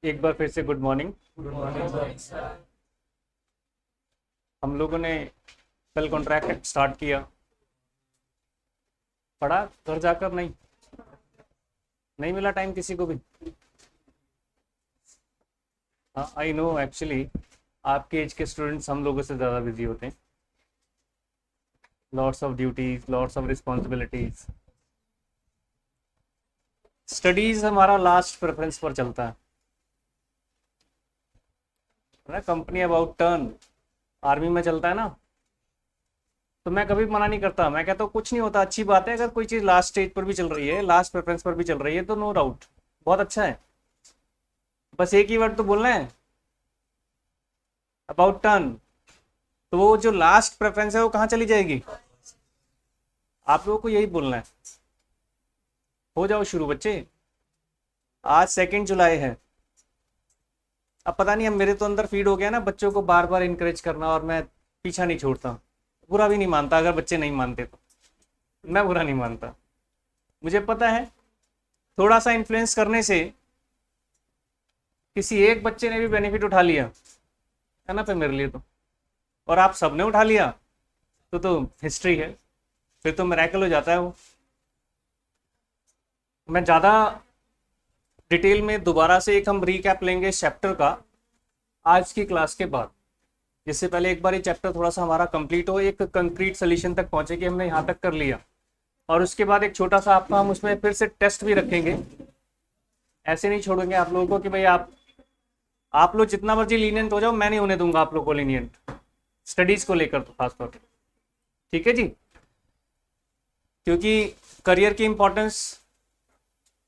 एक बार फिर से गुड मॉर्निंग। हम लोगों ने कल कॉन्ट्रैक्ट स्टार्ट किया, पढ़ा घर जाकर? नहीं मिला टाइम किसी को भी? हाँ, आई नो, एक्चुअली आपके एज के स्टूडेंट्स हम लोगों से ज़्यादा बिजी होते हैं। Lots of duties, lots of responsibilities. Studies हमारा लास्ट प्रेफरेंस पर चलता है ना। कंपनी अबाउट टर्न आर्मी में चलता है ना, तो मैं कभी मना नहीं करता। मैं कहता हूँ कुछ नहीं होता, अच्छी बात है। अगर कोई चीज़ लास्ट स्टेज पर भी चल रही है, लास्ट प्रेफरेंस पर भी चल रही है, तो नो डाउट बहुत अच्छा है। बस एक ही वर्ड तो बोलना है, अबाउट टर्न। तो वो जो लास्ट प्रेफरेंस है वो कहाँ चली जाएगी? आप लोगों को यही बोलना है। हो जाओ शुरू बच्चे। आज 2 जुलाई है। अब पता नहीं, अब मेरे तो अंदर फीड हो गया ना बच्चों को बार बार इनकरेज करना, और मैं पीछा नहीं छोड़ता। बुरा भी नहीं मानता अगर बच्चे नहीं मानते तो, मैं बुरा नहीं मानता। मुझे पता है थोड़ा सा इन्फ्लुएंस करने से किसी एक बच्चे ने भी बेनिफिट उठा लिया है ना, पे मेरे लिए तो, और आप सबने उठा लिया तो हिस्ट्री है, फिर तो मिरेकल हो जाता है वो। मैं ज़्यादा डिटेल में दोबारा से एक हम रीकैप लेंगे इस चैप्टर का आज की क्लास के बाद। जिससे पहले एक बार ये चैप्टर थोड़ा सा हमारा कंप्लीट हो, एक कंक्रीट सोल्यूशन तक पहुंचे कि हमने यहाँ तक कर लिया, और उसके बाद एक छोटा सा आपका हम उसमें फिर से टेस्ट भी रखेंगे। ऐसे नहीं छोड़ेंगे आप लोगों को कि भाई आप लोग जितना मर्जी लीनियंट हो जाओ, मैं नहीं होने दूंगा आप लोग को लीनियंट, स्टडीज को लेकर तो खासतौर पर। ठीक है जी, क्योंकि करियर की इंपॉर्टेंस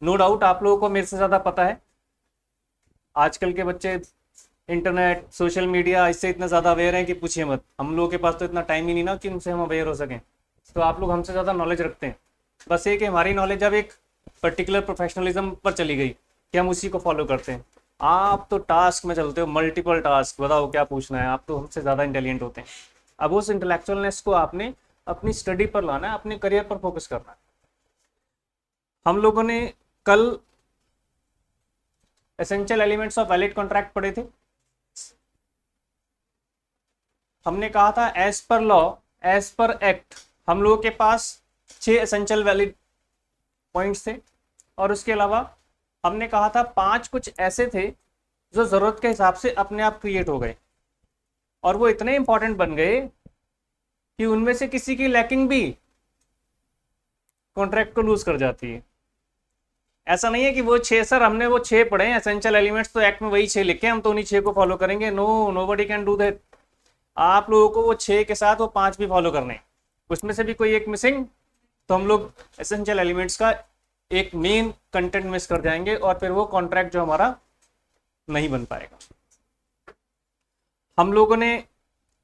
नो डाउट आप लोगों को मेरे से ज़्यादा पता है। आजकल के बच्चे इंटरनेट, सोशल मीडिया, इससे इतना ज़्यादा अवेयर हैं कि पूछिए मत। हम लोगों के पास तो इतना टाइम ही नहीं ना कि उनसे हम अवेयर हो सकें, तो आप लोग हमसे ज़्यादा नॉलेज रखते हैं। बस ये कि हमारी नॉलेज अब एक पर्टिकुलर प्रोफेशनलिज्म पर चली गई कि हम उसी को फॉलो करते हैं। आप तो टास्क में चलते हो, मल्टीपल टास्क, बताओ क्या पूछना है। आप तो हमसे ज़्यादा इंटेलिजेंट होते हैं। अब उस इंटेलेक्चुअलनेस को आपने अपनी स्टडी पर लाना है, अपने करियर पर फोकस करना है। हम लोगों ने कल essential elements of valid contract पढ़े थे। हमने कहा था as per law, as per act, हम लोगों के पास 6 एसेंशियल वैलिड पॉइंट्स थे, और उसके अलावा हमने कहा था 5 कुछ ऐसे थे जो जरूरत के हिसाब से अपने आप क्रिएट हो गए, और वो इतने इंपॉर्टेंट बन गए कि उनमें से किसी की लैकिंग भी कॉन्ट्रैक्ट को लूज कर जाती है। ऐसा नहीं है कि वो 6 सर हमने वो 6 पढ़े हैं एसेंशियल एलिमेंट्स, तो एक्ट में वही 6 लिखे, हम तो उन्हीं 6 को फॉलो करेंगे। No, nobody can do that. आप लोगों को वो 6 के साथ वो 5 भी फॉलो करने, उसमें से भी कोई एक मिसिंग तो हम लोग एसेंशियल एलिमेंट्स का एक मेन कंटेंट मिस कर जाएंगे, और फिर वो कॉन्ट्रैक्ट जो हमारा नहीं बन पाएगा। हम लोगों ने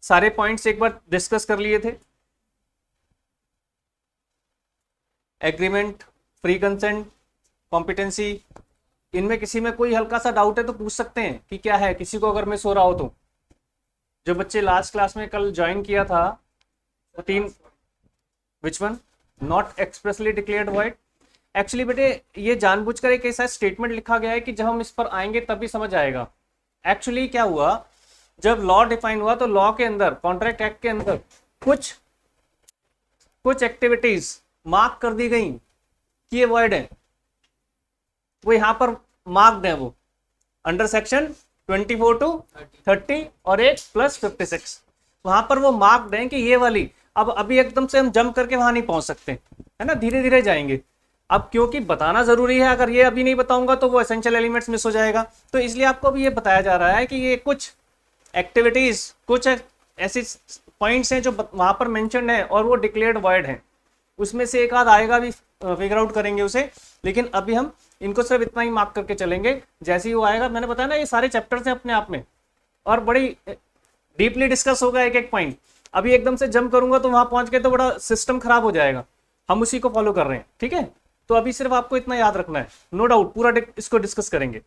सारे पॉइंट्स एक बार डिस्कस कर लिए थे। एग्रीमेंट, फ्री कंसेंट, कॉम्पिटेंसी, इनमें किसी में कोई हल्का सा डाउट है तो पूछ सकते हैं कि क्या है, किसी को अगर मिस हो रहा हो तो। जो बच्चे लास्ट क्लास में कल ज्वाइन किया था वो 3, which one? Not expressly declared void. Actually बेटे ये जानबूझकर एक ऐसा स्टेटमेंट लिखा गया है कि जब हम इस पर आएंगे तभी समझ आएगा। एक्चुअली क्या हुआ, जब लॉ डिफाइन हुआ तो लॉ के अंदर, कॉन्ट्रैक्ट एक्ट के अंदर कुछ एक्टिविटीज मार्क कर दी गई कि ये वॉइड है, वो यहां पर मार्क्ड है, वो अंडर सेक्शन 24 to 30 और 8 + 56 वहां पर वो मार्क्ड है कि ये वाली। अब अभी एकदम से हम जंप करके वहां नहीं पहुंच सकते, है ना, धीरे धीरे जाएंगे। अब क्योंकि बताना जरूरी है, अगर ये अभी नहीं बताऊंगा तो वो एसेंशियल एलिमेंट्स मिस हो जाएगा, तो इसलिए आपको अभी ये बताया जा रहा है कि ये कुछ एक्टिविटीज, कुछ ऐसी पॉइंट्स हैं जो वहां पर मेंशन्ड है और वो डिक्लेयर्ड वर्ड है, उसमें से एक आध आएगा भी, फिगर आउट करेंगे उसे, लेकिन अभी हम इनको सिर्फ इतना ही मार्क करके चलेंगे, जैसे ही वो आएगा। मैंने बताया ना ये सारे चैप्टर्स हैं अपने आप में और बड़ी डीपली डिस्कस होगा एक एक पॉइंट। अभी एकदम से जंप करूंगा तो वहां पहुंच के तो बड़ा सिस्टम खराब हो जाएगा, हम उसी को फॉलो कर रहे हैं, ठीक है। तो अभी सिर्फ आपको इतना याद रखना है, नो डाउट पूरा इसको डिस्कस करेंगे।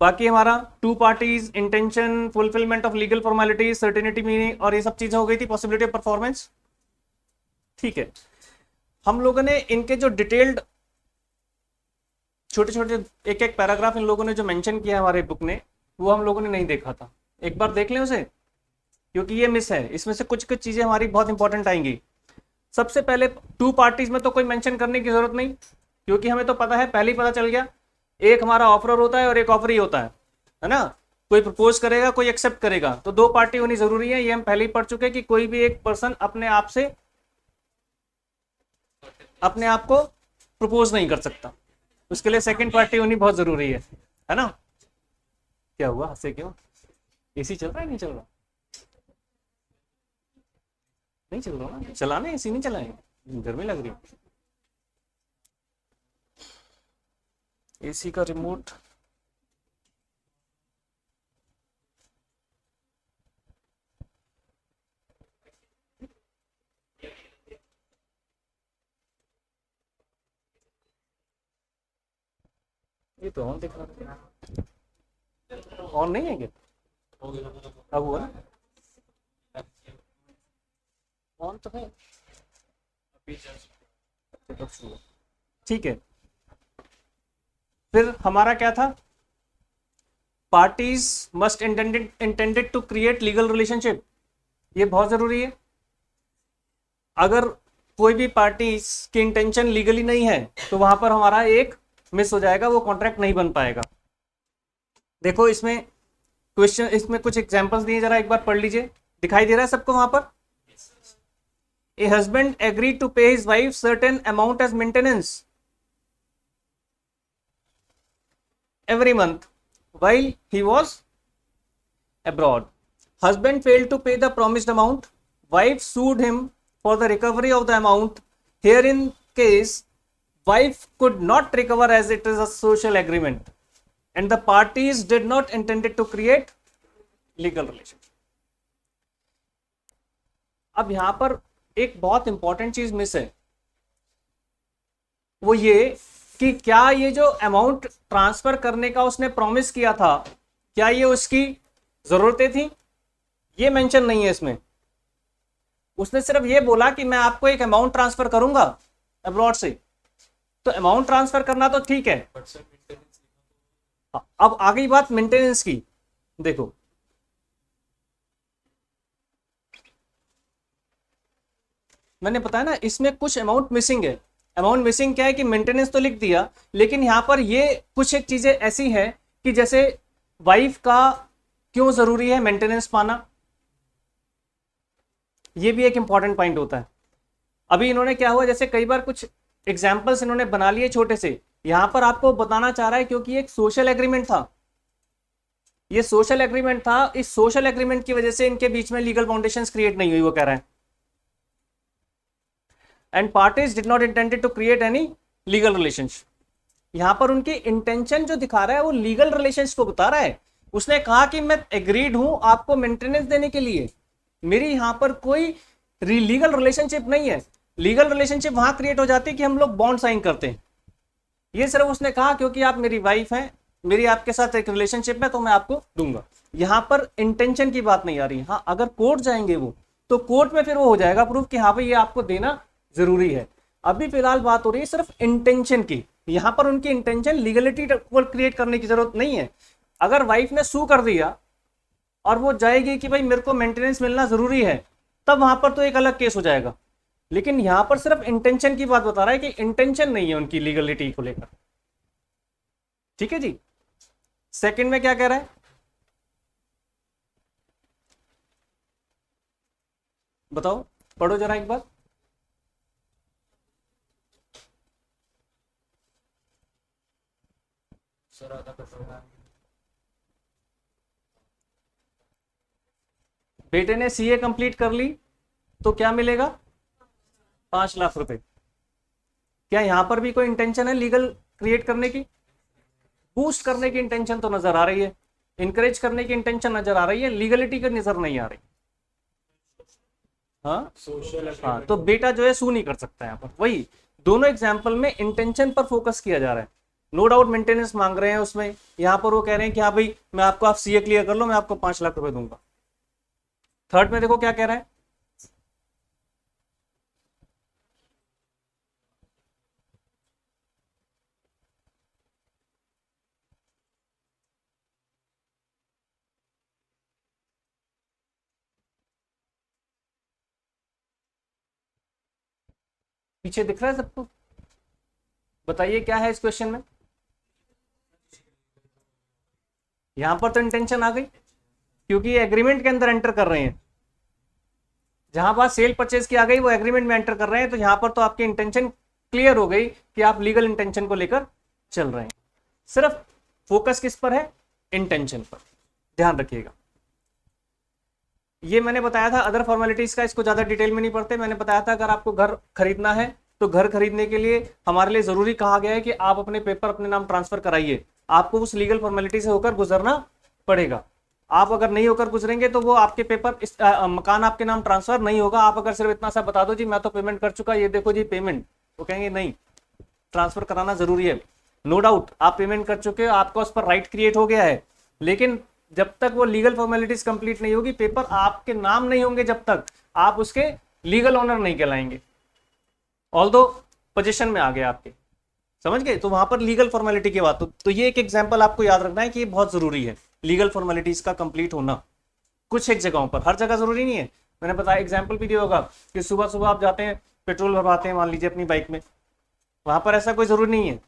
बाकी हमारा two parties, intention, fulfilment of legal formalities, certainty meaning और ये सब चीजें हो गई थी, पॉसिबिलिटी ऑफ परफॉर्मेंस, ठीक है। हम लोगों ने इनके जो डिटेल्ड छोटे छोटे एक एक पैराग्राफ इन लोगों ने जो मेंशन किया है हमारे बुक ने, वो हम लोगों ने नहीं देखा था, एक बार देख लें उसे, क्योंकि ये मिस है, इसमें से कुछ कुछ चीजें हमारी बहुत इंपॉर्टेंट आएंगी। सबसे पहले टू पार्टीज में तो कोई मेंशन करने की जरूरत नहीं, क्योंकि हमें तो पता है, पहले ही पता चल गया, एक हमारा ऑफरर होता है और एक ऑफरी होता है ना। कोई प्रपोज करेगा, कोई एक्सेप्ट करेगा, तो दो पार्टी होनी जरूरी है, ये हम पहले ही पढ़ चुके हैं कि कोई भी एक पर्सन अपने आप से अपने आप को प्रपोज नहीं कर सकता, उसके लिए सेकंड पार्टी होनी बहुत जरूरी है ना। क्या हुआ, हंसे क्यों? एसी चल रहा है, नहीं चल रहा? नहीं चल रहा ना, चलाने एसी नहीं चलाए, गर्मी लग रही है। एसी का रिमोट ये तो ऑन दिख रहा है, ऑन नहीं है क्या? अब हुआ ना, ऑन तो है, ठीक है। फिर हमारा क्या था, parties must intended to create legal relationship, ये बहुत जरूरी है। अगर कोई भी पार्टी की इंटेंशन लीगली नहीं है तो वहां पर हमारा एक मिस हो जाएगा, वो कॉन्ट्रैक्ट नहीं बन पाएगा। देखो इसमें क्वेश्चन, इसमें कुछ एग्जांपल्स दिए, जरा एक बार पढ़ लीजिए, दिखाई दे रहा है सबको वहां पर। A husband agree to pay his wife certain amount as maintenance every month while he was abroad. Husband failed to pay the promised amount. Wife sued him for the recovery of the amount. Here in case, wife could not recover as it is a social agreement and the parties did not intended to create legal relationship. अब यहां पर एक बहुत important चीज miss है, वो ये कि क्या ये जो अमाउंट ट्रांसफर करने का उसने प्रॉमिस किया था, क्या ये उसकी जरूरतें थी? ये मेंशन नहीं है इसमें। उसने सिर्फ ये बोला कि मैं आपको एक अमाउंट ट्रांसफर करूंगा अब्रॉड से, तो अमाउंट ट्रांसफर करना तो ठीक है। अब आ गई बात मेंटेनेंस की। देखो मैंने बताया ना, इसमें कुछ अमाउंट मिसिंग है। अमाउंट मिसिंग क्या है कि मेंटेनेंस तो लिख दिया, लेकिन यहां पर ये कुछ एक चीजें ऐसी हैं कि जैसे वाइफ का क्यों जरूरी है मेंटेनेंस पाना, ये भी एक इंपॉर्टेंट पॉइंट होता है। अभी इन्होंने क्या हुआ, जैसे कई बार कुछ एग्जाम्पल्स इन्होंने बना लिए छोटे से, यहां पर आपको बताना चाह रहा है क्योंकि एक सोशल एग्रीमेंट था, ये सोशल एग्रीमेंट था, इस सोशल एग्रीमेंट की वजह से इनके बीच में लीगल फाउंडेशंस क्रिएट नहीं हुई, वो कह रहा है। And parties did not intended to create any legal relations. यहां पर उनकी इंटेंशन जो दिखा रहा है वो लीगल रिलेशंस को बता रहा है। उसने कहा कि मैं एग्रीड हूं आपको मेंटेनेंस देने के लिए, मेरी यहां पर कोई लीगल रिलेशनशिप नहीं है। लीगल रिलेशनशिप वहां क्रिएट हो जाती है कि हम लोग बॉन्ड साइन करते हैं। ये सिर्फ उसने कहा क्योंकि आप मेरी वाइफ हैं, मेरी आपके साथ एक रिलेशनशिप है तो मैं आपको दूंगा। यहां पर इंटेंशन की बात नहीं आ रही। हाँ अगर कोर्ट जाएंगे वो, तो कोर्ट में फिर वो हो जाएगा प्रूफ कि हाँ भाई ये आपको देना जरूरी है। अभी फिलहाल बात हो रही है सिर्फ इंटेंशन की। यहां पर उनकी इंटेंशन लीगलिटी को क्रिएट करने की जरूरत नहीं है। अगर वाइफ ने सू कर दिया और वो जाएगी कि भाई मेरे को मेंटेनेंस मिलना जरूरी है, तब वहां पर तो एक अलग केस हो जाएगा। लेकिन यहां पर सिर्फ इंटेंशन की बात बता रहा है कि इंटेंशन नहीं है उनकी लीगलिटी को लेकर। ठीक है जी। सेकंड में क्या कह रहा है, बताओ, पढ़ो जरा एक बार। बेटे ने सीए कंप्लीट कर ली तो क्या मिलेगा? 5 लाख रुपए। क्या यहां पर भी कोई इंटेंशन है लीगल क्रिएट करने की? बूस्ट करने की इंटेंशन तो नजर आ रही है, इंकरेज करने की इंटेंशन नजर आ रही है, लीगलिटी की नजर नहीं आ रही। हाँ हाँ, तो बेटा जो है सू नहीं कर सकता यहाँ पर। वही दोनों एग्जाम्पल में इंटेंशन पर फोकस किया जा रहा है। नो डाउट मेंटेनेंस मांग रहे हैं उसमें, यहाँ पर वो कह रहे हैं कि हाँ भाई मैं आपको, आप सीए क्लियर कर लो, मैं आपको 5 लाख रुपए दूंगा। थर्ड में देखो क्या कह रहा है, पीछे दिख रहा है सबको? बताइए क्या है इस क्वेश्चन में। यहां पर तो इंटेंशन आ गई, क्योंकि ये एग्रीमेंट के अंदर एंटर कर रहे हैं। जहां बात सेल परचेज की आ गई वो एग्रीमेंट में एंटर कर रहे हैं, तो यहां पर तो आपकी इंटेंशन क्लियर हो गई कि आप लीगल इंटेंशन को लेकर चल रहे हैं। सिर्फ फोकस किस पर है? इंटेंशन पर। ध्यान रखिएगा, ये मैंने बताया था अदर फॉर्मेलिटीज का, इसको ज्यादा डिटेल में नहीं पढ़ते। मैंने बताया था अगर आपको घर खरीदना है तो घर खरीदने के लिए हमारे लिए जरूरी कहा गया है कि आप अपने पेपर अपने नाम ट्रांसफर कराइए, आपको उस लीगल फॉर्मेलिटी से होकर गुजरना पड़ेगा। आप अगर नहीं होकर गुजरेंगे तो वो आपके पेपर मकान आपके नाम ट्रांसफर नहीं होगा। आप अगर सिर्फ इतना सा बता दो जी मैं तो पेमेंट कर चुका, ये देखो जी पेमेंट, वो कहेंगे नहीं, ट्रांसफर कराना जरूरी है। नो डाउट आप पेमेंट कर चुके हो, आपका उस पर राइट क्रिएट हो गया है, लेकिन जब तक वो लीगल फॉर्मेलिटीज कंप्लीट नहीं होगी, पेपर आपके नाम नहीं होंगे, जब तक आप उसके लीगल ओनर नहीं कहलाएंगे। ऑल्दो पोजीशन में आ गए आपके, समझ गए? तो वहां पर लीगल फॉर्मेलिटी की बात, तो ये एक एग्जांपल आपको याद रखना है कि ये बहुत जरूरी है, लीगल फॉर्मेलिटीज का कंप्लीट होना। कुछ एक जगहों पर, हर जगह जरूरी नहीं है। मैंने बताया एग्जाम्पल भी दिया होगा कि सुबह सुबह आप जाते हैं पेट्रोल भरवाते हैं, मान लीजिए अपनी बाइक में, वहां पर ऐसा कोई जरूरी नहीं है।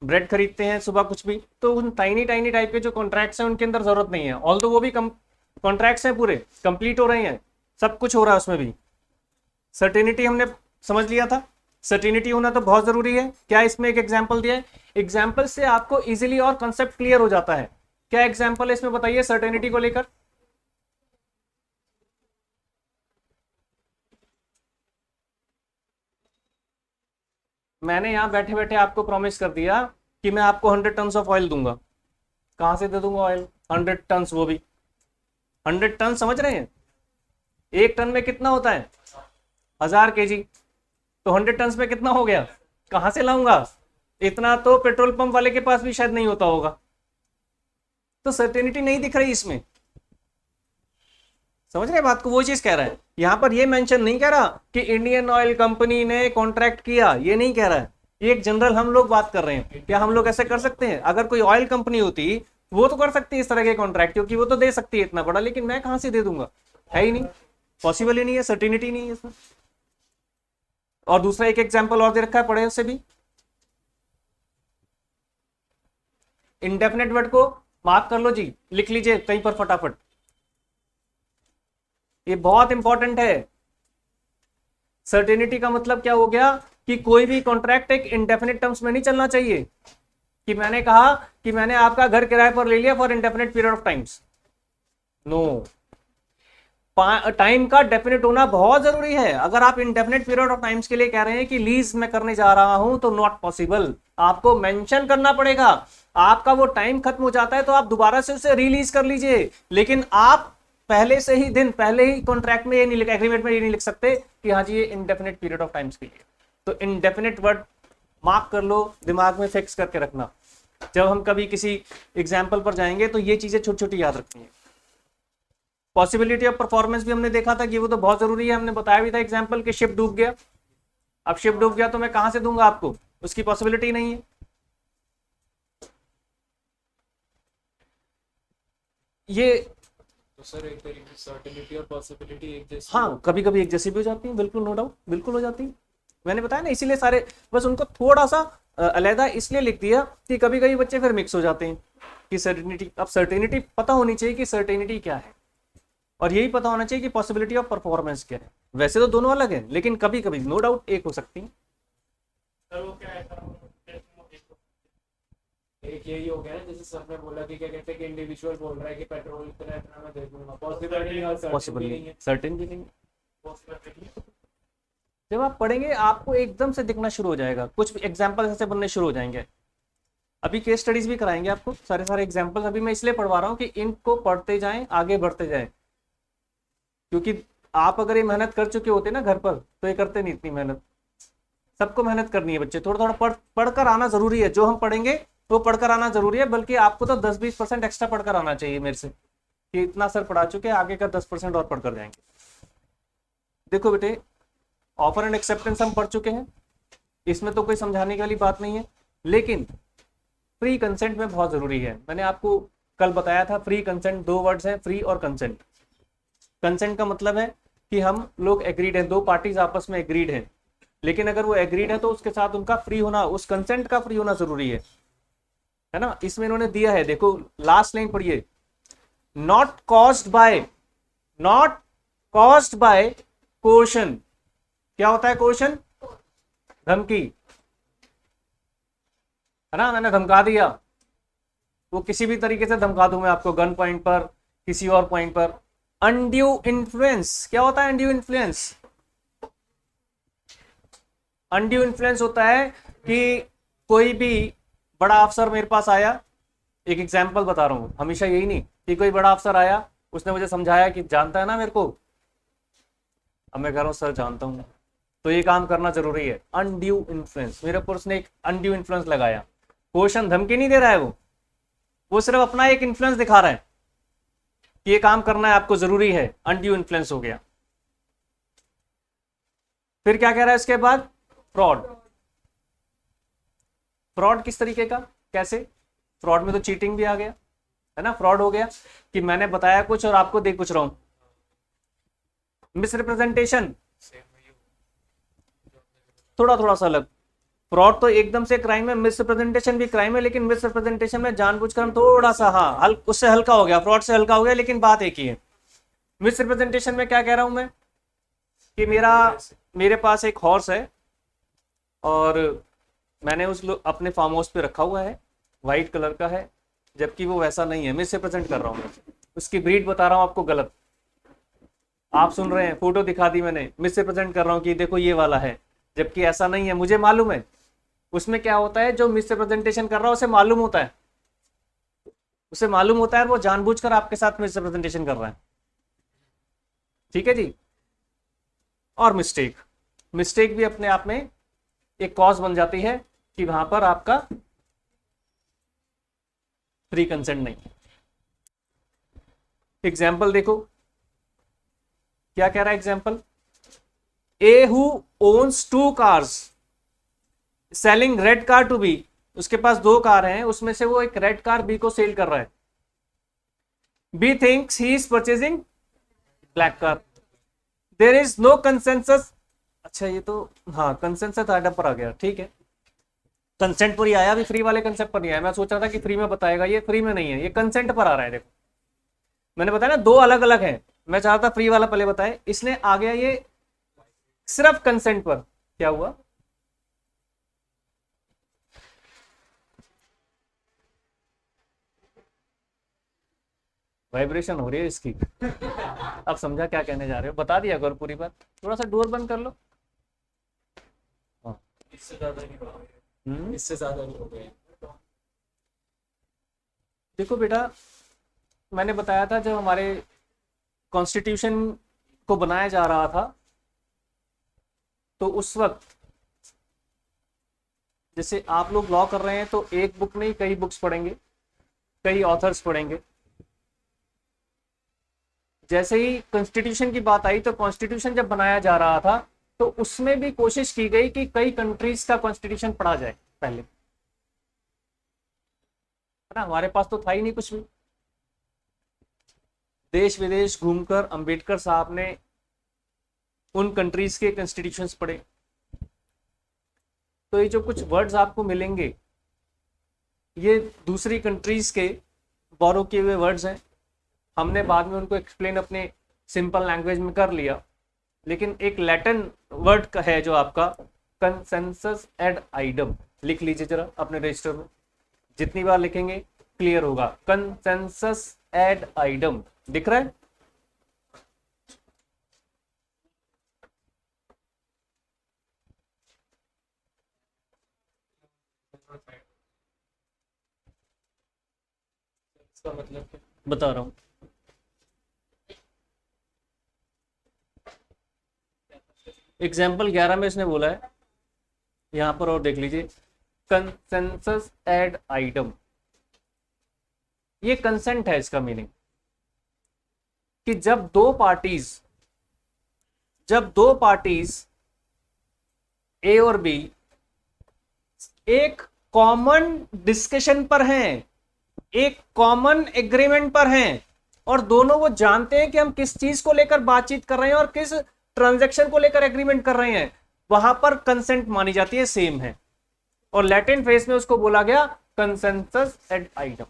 ब्रेड खरीदते हैं सुबह कुछ भी, तो उन टाइनी टाइनी टाइप के जो कॉन्ट्रैक्ट्स हैं उनके अंदर जरूरत नहीं है। ऑल तो वो भी कॉन्ट्रैक्ट्स हैं, पूरे कंप्लीट हो रहे हैं, सब कुछ हो रहा है उसमें भी। सर्टेनिटी हमने समझ लिया था, सर्टेनिटी होना तो बहुत जरूरी है। क्या इसमें एक एग्जाम्पल दिया है, एग्जाम्पल से आपको इजिली और कंसेप्ट क्लियर हो जाता है। क्या एग्जाम्पल है इसमें बताइए सर्टेनिटी को लेकर? मैंने यहां बैठे बैठे आपको प्रॉमिस कर दिया कि मैं आपको 100 टन ऑफ ऑयल दूंगा। कहां से दे दूंगा ऑयल? 100 टन, वो भी 100 टन, समझ रहे हैं? एक टन में कितना होता है? 1000 kg, तो 100 टन में कितना हो गया? कहां से लाऊंगा? इतना तो पेट्रोल पंप वाले के पास भी शायद नहीं होता होगा। तो सर्टेनिटी नहीं दिख रही इसमें, समझ रहे बात को? वो चीज कह रहा है यहां पर, ये मेंशन नहीं कह रहा कि इंडियन ऑयल कंपनी ने कॉन्ट्रैक्ट किया, ये नहीं कह रहा है। ये एक जनरल हम लोग बात कर रहे हैं, क्या हम लोग ऐसे कर सकते हैं? अगर कोई ऑयल कंपनी होती वो तो कर सकती है इस तरह के कॉन्ट्रैक्ट, क्योंकि वो तो दे सकती है इतना बड़ा, लेकिन मैं कहां से दे दूंगा? है ही नहीं, पॉसिबल ही नहीं है, सर्टिनिटी नहीं है इसमें। और दूसरा एक एग्जाम्पल और दे रखा है, पढ़े उससे भी। इंडेफिनेट वर्ड को मार्क कर लो जी, लिख लीजिए कहीं पर फटाफट, ये बहुत इंपॉर्टेंट है। सर्टेनिटी का मतलब क्या हो गया कि कोई भी कॉन्ट्रैक्ट एक इंडेफिनिट टर्म्स में नहीं चलना चाहिए, कि मैंने कहा कि मैंने आपका घर किराए पर ले लिया for indefinite period of times. No, time का डेफिनेट होना बहुत जरूरी है। अगर आप इंडेफिनिट पीरियड ऑफ टाइम्स के लिए कह रहे हैं कि लीज में करने जा रहा हूं, तो नॉट पॉसिबल, आपको मेंशन करना पड़ेगा। आपका वो टाइम खत्म हो जाता है तो आप दोबारा से उसे रिलीज कर लीजिए, लेकिन आप पहले से ही दिन पहले ही कॉन्ट्रैक्ट में ये नहीं लिख, एग्रीमेंट में ये नहीं लिख सकते कि हाँ जी ये इंडेफिनिट पीरियड ऑफ टाइम्स के लिए। तो इंडेफिनिट वर्ड मार्क कर लो, दिमाग में फिक्स करके रखना। जब हम कभी किसी एग्जाम्पल पर जाएंगे तो ये चीजें छोटी छोटी याद रखनी है। पॉसिबिलिटी ऑफ परफॉर्मेंस भी हमने देखा था कि वो तो बहुत जरूरी है, हमने बताया भी था एग्जाम्पल कि शिप डूब गया। अब शिप डूब गया तो मैं कहां से दूंगा आपको? उसकी पॉसिबिलिटी नहीं है। ये तो सर एक तरीके से सर्टेनिटी और पॉसिबिलिटी एक जैसी, हाँ, कभी कभी एक जैसी भी हो जाती है, बिल्कुल नो डाउट, बिल्कुल हो जाती है। मैंने बताया ना, इसीलिए सारे बस उनको थोड़ा सा अलहदा इसलिए लिख दिया कि कभी कभी बच्चे फिर मिक्स हो जाते हैं कि सर्टेनिटी। अब सर्टेनिटी पता होनी चाहिए कि सर्टेनिटी क्या है, और यही पता होना चाहिए कि पॉसिबिलिटी ऑफ परफॉर्मेंस क्या है। वैसे तो दोनों अलग है, लेकिन कभी कभी नो डाउट एक हो सकती है। एक यही हो गया ना, जैसे सर ने बोला कि क्या कहते हैं कि इंडिविजुअल बोल रहा है कि पेट्रोल इतना इतना मैं दे दूंगा, पॉसिबिलिटी और पॉसिबल सर्टेनिटी नहीं, नहीं है। सर्टेन भी नहीं है। पॉसिबिलिटी जब आप पढ़ेंगे आपको एकदम से दिखना शुरू हो जाएगा, कुछ एग्जाम्पल ऐसे बनने शुरू हो जाएंगे। अभी केस स्टडीज भी कराएंगे आपको, सारे सारे एग्जाम्पल्स अभी मैं इसलिए पढ़वा रहा हूँ कि इनको पढ़ते जाएं, आगे बढ़ते जाएं। क्योंकि आप अगर ये मेहनत कर चुके होते ना घर पर, तो ये करते नहीं इतनी मेहनत। सबको मेहनत करनी है बच्चे, थोड़ा थोड़ा पढ़कर आना जरूरी है। जो हम पढ़ेंगे वो पढ़कर आना जरूरी है, बल्कि आपको तो 10-20% एक्स्ट्रा पढ़कर आना चाहिए मेरे से, कि इतना सर पढ़ा चुके हैं, आगे का 10% और पढ़कर जाएंगे। देखो बेटे, ऑफर एंड एक्सेप्टेंस हम पढ़ चुके हैं, इसमें तो कोई समझाने वाली बात नहीं है। लेकिन फ्री कंसेंट में बहुत जरूरी है। मैंने आपको कल बताया था, फ्री कंसेंट 2 वर्ड्स हैं, फ्री और कंसेंट। कंसेंट का मतलब है कि हम लोग एग्रीड हैं, 2 पार्टीज आपस में एग्रीड हैं, लेकिन अगर वो एग्रीड है तो उसके साथ उनका फ्री होना, उस कंसेंट का फ्री होना जरूरी है ना। इसमें इन्होंने दिया है, देखो लास्ट लाइन पढ़िए, नॉट कॉज्ड बाय कोशन। क्या होता है कोशन? धमकी, है ना। मैंने धमका दिया, वो किसी भी तरीके से धमका दूं मैं आपको, गन पॉइंट पर, किसी और पॉइंट पर। अनड्यू इन्फ्लुएंस, क्या होता है अनड्यू इन्फ्लुएंस? अनड्यू इन्फ्लुएंस होता है कि कोई भी बड़ा अफसर मेरे पास आया, एक एग्जाम्पल बता रहा हूं, हमेशा यही नहीं कि कोई बड़ा अफसर आया, उसने मुझे समझाया कि जानता है ना मेरे को, अब मैं कह रहा हूं सर जानता हूं, तो ये काम करना जरूरी है। अनड्यू इन्फ्लुएंस, मेरे ऊपर उसने एक अनड्यू इन्फ्लुएंस लगाया। क्वेश्चन धमकी नहीं दे रहा है, वो सिर्फ अपना एक इन्फ्लुएंस दिखा रहा है कि ये काम करना है आपको, जरूरी है। अनड्यू इन्फ्लुएंस हो गया। फिर क्या कह रहा है इसके बाद? फ्रॉड। फ्रॉड किस तरीके का, कैसे? फ्रॉड में तो चीटिंग भी आ गया, है ना। फ्रॉड हो गया कि मैंने बताया कुछ और आपको दे कुछ रहा हूं। मिसरिप्रेजेंटेशन, थोड़ा थोड़ा सा अलग। फ्रॉड तो एकदम से क्राइम है, मिसरिप्रेजेंटेशन भी क्राइम है, लेकिन मिसरिप्रेजेंटेशन में जानबूझकर हम थोड़ा सा, हाँ, उससे हल्का हो गया, फ्रॉड से हल्का हो गया, लेकिन बात एक ही है। मिसरिप्रेजेंटेशन में क्या कह रहा हूं मैं कि मेरे पास एक हॉर्स है और मैंने अपने फार्म हाउस पे रखा हुआ है, वाइट कलर का है, जबकि वो वैसा नहीं है। मिसरिप्रेजेंट कर रहा हूँ, उसकी ब्रीड बता रहा हूँ आपको गलत। आप सुन रहे हैं, फोटो दिखा दी मैंने, मिसरिप्रेजेंट कर रहा हूँ कि देखो ये वाला है, जबकि ऐसा नहीं है, मुझे मालूम है। उसमें क्या होता है, जो मिसरिप्रेजेंटेशन कर रहा है उसे मालूम होता है, वो जानबूझकर आपके साथ मिसरिप्रेजेंटेशन कर रहा है। ठीक है जी। और मिस्टेक भी अपने आप में एक कॉज बन जाती है कि वहां पर आपका फ्री कंसेंट नहीं। एग्जाम्पल देखो, क्या कह रहा है example? A who owns 2 cars selling red car to B. उसके पास 2 कार हैं, उसमें से वो एक रेड कार बी को सेल कर रहा है। B thinks he is purchasing black car. There is no consensus. अच्छा, ये तो हाँ कंसेंसस आइटम पर आ गया, ठीक है। कंसेंट पर ही आया, अभी फ्री वाले कंसेप्ट पर नहीं आया। मैं सोच रहा था कि फ्री में बताएगा, ये फ्री में नहीं है, ये कंसेंट पर आ रहा है। देखो मैंने बताया ना 2 अलग अलग है, मैं चाहता फ्री वाला पहले बताए, इसने आ गया ये सिर्फ कंसेंट पर। क्या हुआ? वाइब्रेशन हो रही है इसकी। अब समझा क्या कहने जा रहे हो, बता दिया करो पूरी बात। थोड़ा सा डोर बंद कर लो। हाँ, इससे ज्यादा नहीं हो गए, इससे ज्यादा नहीं हो गए। देखो बेटा, मैंने बताया था जब हमारे कॉन्स्टिट्यूशन को बनाया जा रहा था, तो उस वक्त जैसे आप लोग लॉ कर रहे हैं तो एक बुक नहीं कई बुक्स पढ़ेंगे, कई ऑथर्स पढ़ेंगे। जैसे ही कॉन्स्टिट्यूशन की बात आई, तो कॉन्स्टिट्यूशन जब बनाया जा रहा था तो उसमें भी कोशिश की गई कि कई कंट्रीज का कॉन्स्टिट्यूशन पढ़ा जाए पहले, है ना। हमारे पास तो था ही नहीं कुछ भी। देश विदेश घूमकर अंबेडकर साहब ने उन कंट्रीज के कॉन्स्टिट्यूशंस पढ़े। तो ये जो कुछ वर्ड्स आपको मिलेंगे, ये दूसरी कंट्रीज के बोरो किए हुए वर्ड्स हैं। हमने बाद में उनको एक्सप्लेन अपने सिंपल लैंग्वेज में कर लिया, लेकिन एक लैटिन वर्ड का है जो आपका कंसेंसस एड आइडम, लिख लीजिए जरा अपने रजिस्टर में, जितनी बार लिखेंगे क्लियर होगा। कंसेंसस एड आइटम दिख रहा है? इसका मतलब क्या? बता रहा हूं। एग्जाम्पल 11 में इसने बोला है, यहां पर और देख लीजिए, कंसेंसस एड आइटम, ये कंसेंट है। इसका मीनिंग कि जब दो पार्टीज ए और बी एक कॉमन डिस्कशन पर हैं, एक कॉमन एग्रीमेंट पर हैं, और दोनों वो जानते हैं कि हम किस चीज को लेकर बातचीत कर रहे हैं और किस ट्रांजैक्शन को लेकर एग्रीमेंट कर रहे हैं, वहां पर कंसेंट मानी जाती है, सेम है। और लैटिन फ्रेज में उसको बोला गया consensus ad idem.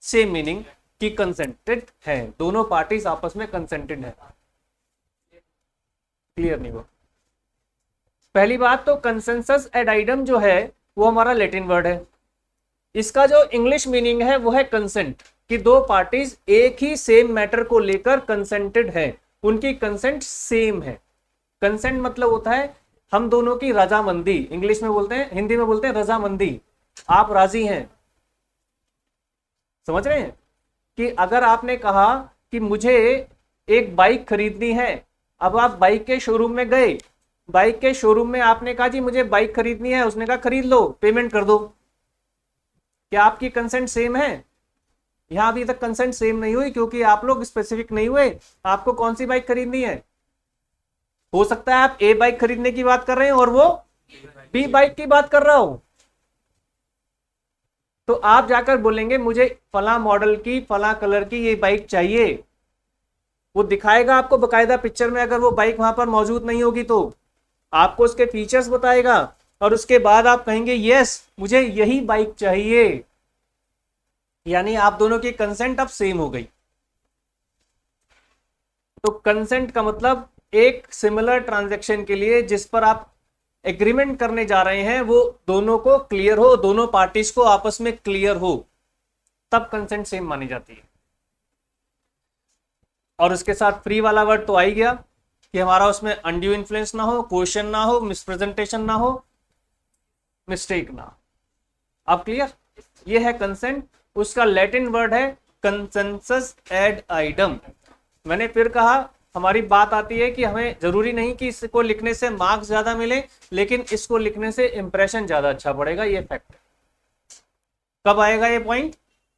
Same meaning कि कंसेंटेड है, दोनों पार्टीज आपस में कंसेंटेड है। क्लियर नहीं हुआ? पहली बात तो कंसेंसस एड आइटम जो है वो हमारा लैटिन वर्ड है। इसका जो इंग्लिश मीनिंग है वो है कंसेंट, कि दो पार्टीज एक ही सेम मैटर को लेकर कंसेंटेड है, उनकी कंसेंट सेम है। कंसेंट मतलब होता है हम दोनों की रजामंदी, इंग्लिश में बोलते हैं, हिंदी में बोलते हैं रजामंदी। आप राजी हैं, समझ रहे हैं? कि अगर आपने कहा कि मुझे एक बाइक खरीदनी है, अब आप बाइक के शोरूम में गए, बाइक के शोरूम में आपने कहा जी मुझे बाइक खरीदनी है, उसने कहा खरीद लो, पेमेंट कर दो। क्या आपकी कंसेंट सेम है? यहां अभी तक कंसेंट सेम नहीं हुई, क्योंकि आप लोग स्पेसिफिक नहीं हुए आपको कौन सी बाइक खरीदनी है। हो सकता है आप ए बाइक खरीदने की बात कर रहे हैं और वो बी बाइक की बात कर रहा हो, तो आप जाकर बोलेंगे मुझे फला मॉडल की फला कलर की ये बाइक चाहिए, वो दिखाएगा आपको बकायदा पिक्चर में। अगर वो बाइक वहां पर मौजूद नहीं होगी तो आपको उसके फीचर्स बताएगा, और उसके बाद आप कहेंगे यस मुझे यही बाइक चाहिए। यानी आप दोनों की कंसेंट अब सेम हो गई। तो कंसेंट का मतलब एक सिमिलर ट्रांजैक्शन के लिए जिस पर आप एग्रीमेंट करने जा रहे हैं वो दोनों को क्लियर हो, दोनों पार्टीज को आपस में क्लियर हो, तब कंसेंट सेम मानी जाती है। और उसके साथ फ्री वाला वर्ड तो आ ही गया कि हमारा उसमें अनड्यू इन्फ्लुएंस ना हो, क्वेश्चन ना हो, मिसप्रेजेंटेशन ना हो, मिस्टेक ना। अब क्लियर? ये है कंसेंट। उसका लैटिन वर्ड है कंसेंसस एड आइटम। मैंने फिर कहा हमारी बात आती है कि हमें जरूरी नहीं कि इसको लिखने से मार्क्स ज्यादा मिले, लेकिन इसको लिखने से इंप्रेशन ज्यादा अच्छा पड़ेगा, ये फैक्ट। कब आएगा ये पॉइंट?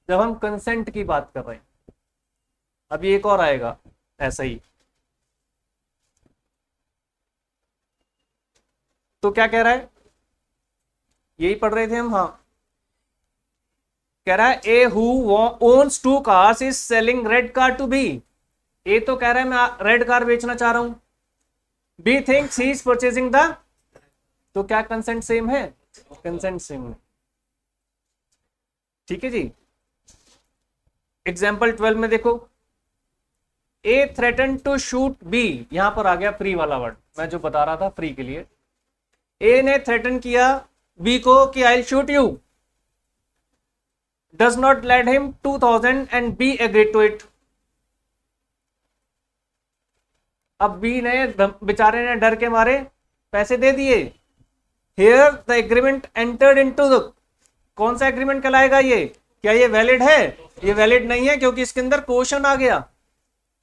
जब हम कंसेंट की बात कर रहे हैं। अभी एक और आएगा ऐसा ही। तो क्या कह रहा है? यही पढ़ रहे थे हम। हाँ, कह रहा है A who owns 2 cars is selling red car to B. A तो कह रहा है मैं रेड कार बेचना चाह रहा हूं, B thinks he is purchasing the, तो क्या कंसेंट सेम है? कंसेंट सेम है। ठीक है जी। एग्जाम्पल 12 में देखो, A threaten to shoot B, यहां पर आ गया फ्री वाला वर्ड, मैं जो बता रहा था फ्री के लिए। ए ने थ्रेटन किया बी को कि I will shoot you, does not let him 2000 and B agree to it. अब बी ने बेचारे ने डर के मारे पैसे दे दिए। Here the agreement entered into the, कौन सा एग्रीमेंट कहलाएगा ये? क्या ये वैलिड है? ये वैलिड नहीं है, क्योंकि इसके अंदर क्वेश्चन आ गया,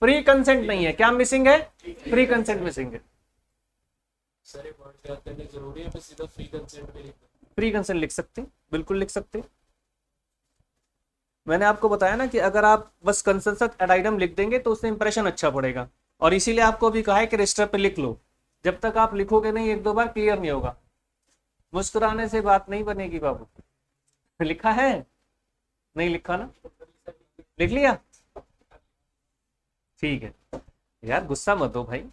फ्री कंसेंट नहीं है। क्या मिसिंग है? फ्री कंसेंट मिसिंग है। सर ये वर्ड याद करने जरूरी है, फिर सीधा फ्री कंसेंट भी लिखना? फ्री कंसेंट लिख सकते, बिल्कुल लिख सकते। मैंने आपको बताया ना कि अगर आप बस कंसेंसस एड आइटम लिख देंगे तो उससे इंप्रेशन अच्छा पड़ेगा, और इसीलिए आपको भी कहा है कि रजिस्टर पे लिख लो। जब तक आप लिखोगे नहीं, एक दो बार क्लियर नहीं होगा। मुस्कुराने से बात नहीं बनेगी बाबू। लिखा है? नहीं लिखा ना? लिख लिया? ठीक है यार, गुस्सा मत हो भाई,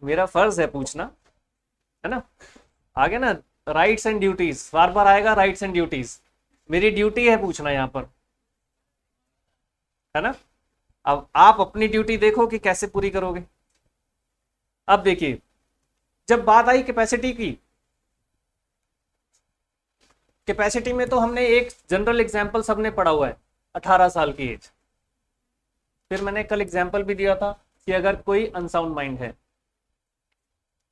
मेरा फर्ज है पूछना, है ना? आगे ना राइट्स एंड ड्यूटीज, बार बार आएगा राइट्स एंड ड्यूटीज, मेरी ड्यूटी है पूछना यहाँ पर, है ना? अब आप अपनी ड्यूटी देखो कि कैसे पूरी करोगे। अब देखिए, जब बात आई कैपेसिटी की, कैपेसिटी में तो हमने एक जनरल एग्जाम्पल सबने पढ़ा हुआ है, 18 साल की एज। फिर मैंने कल एग्जाम्पल भी दिया था कि अगर कोई अनसाउंड माइंड है,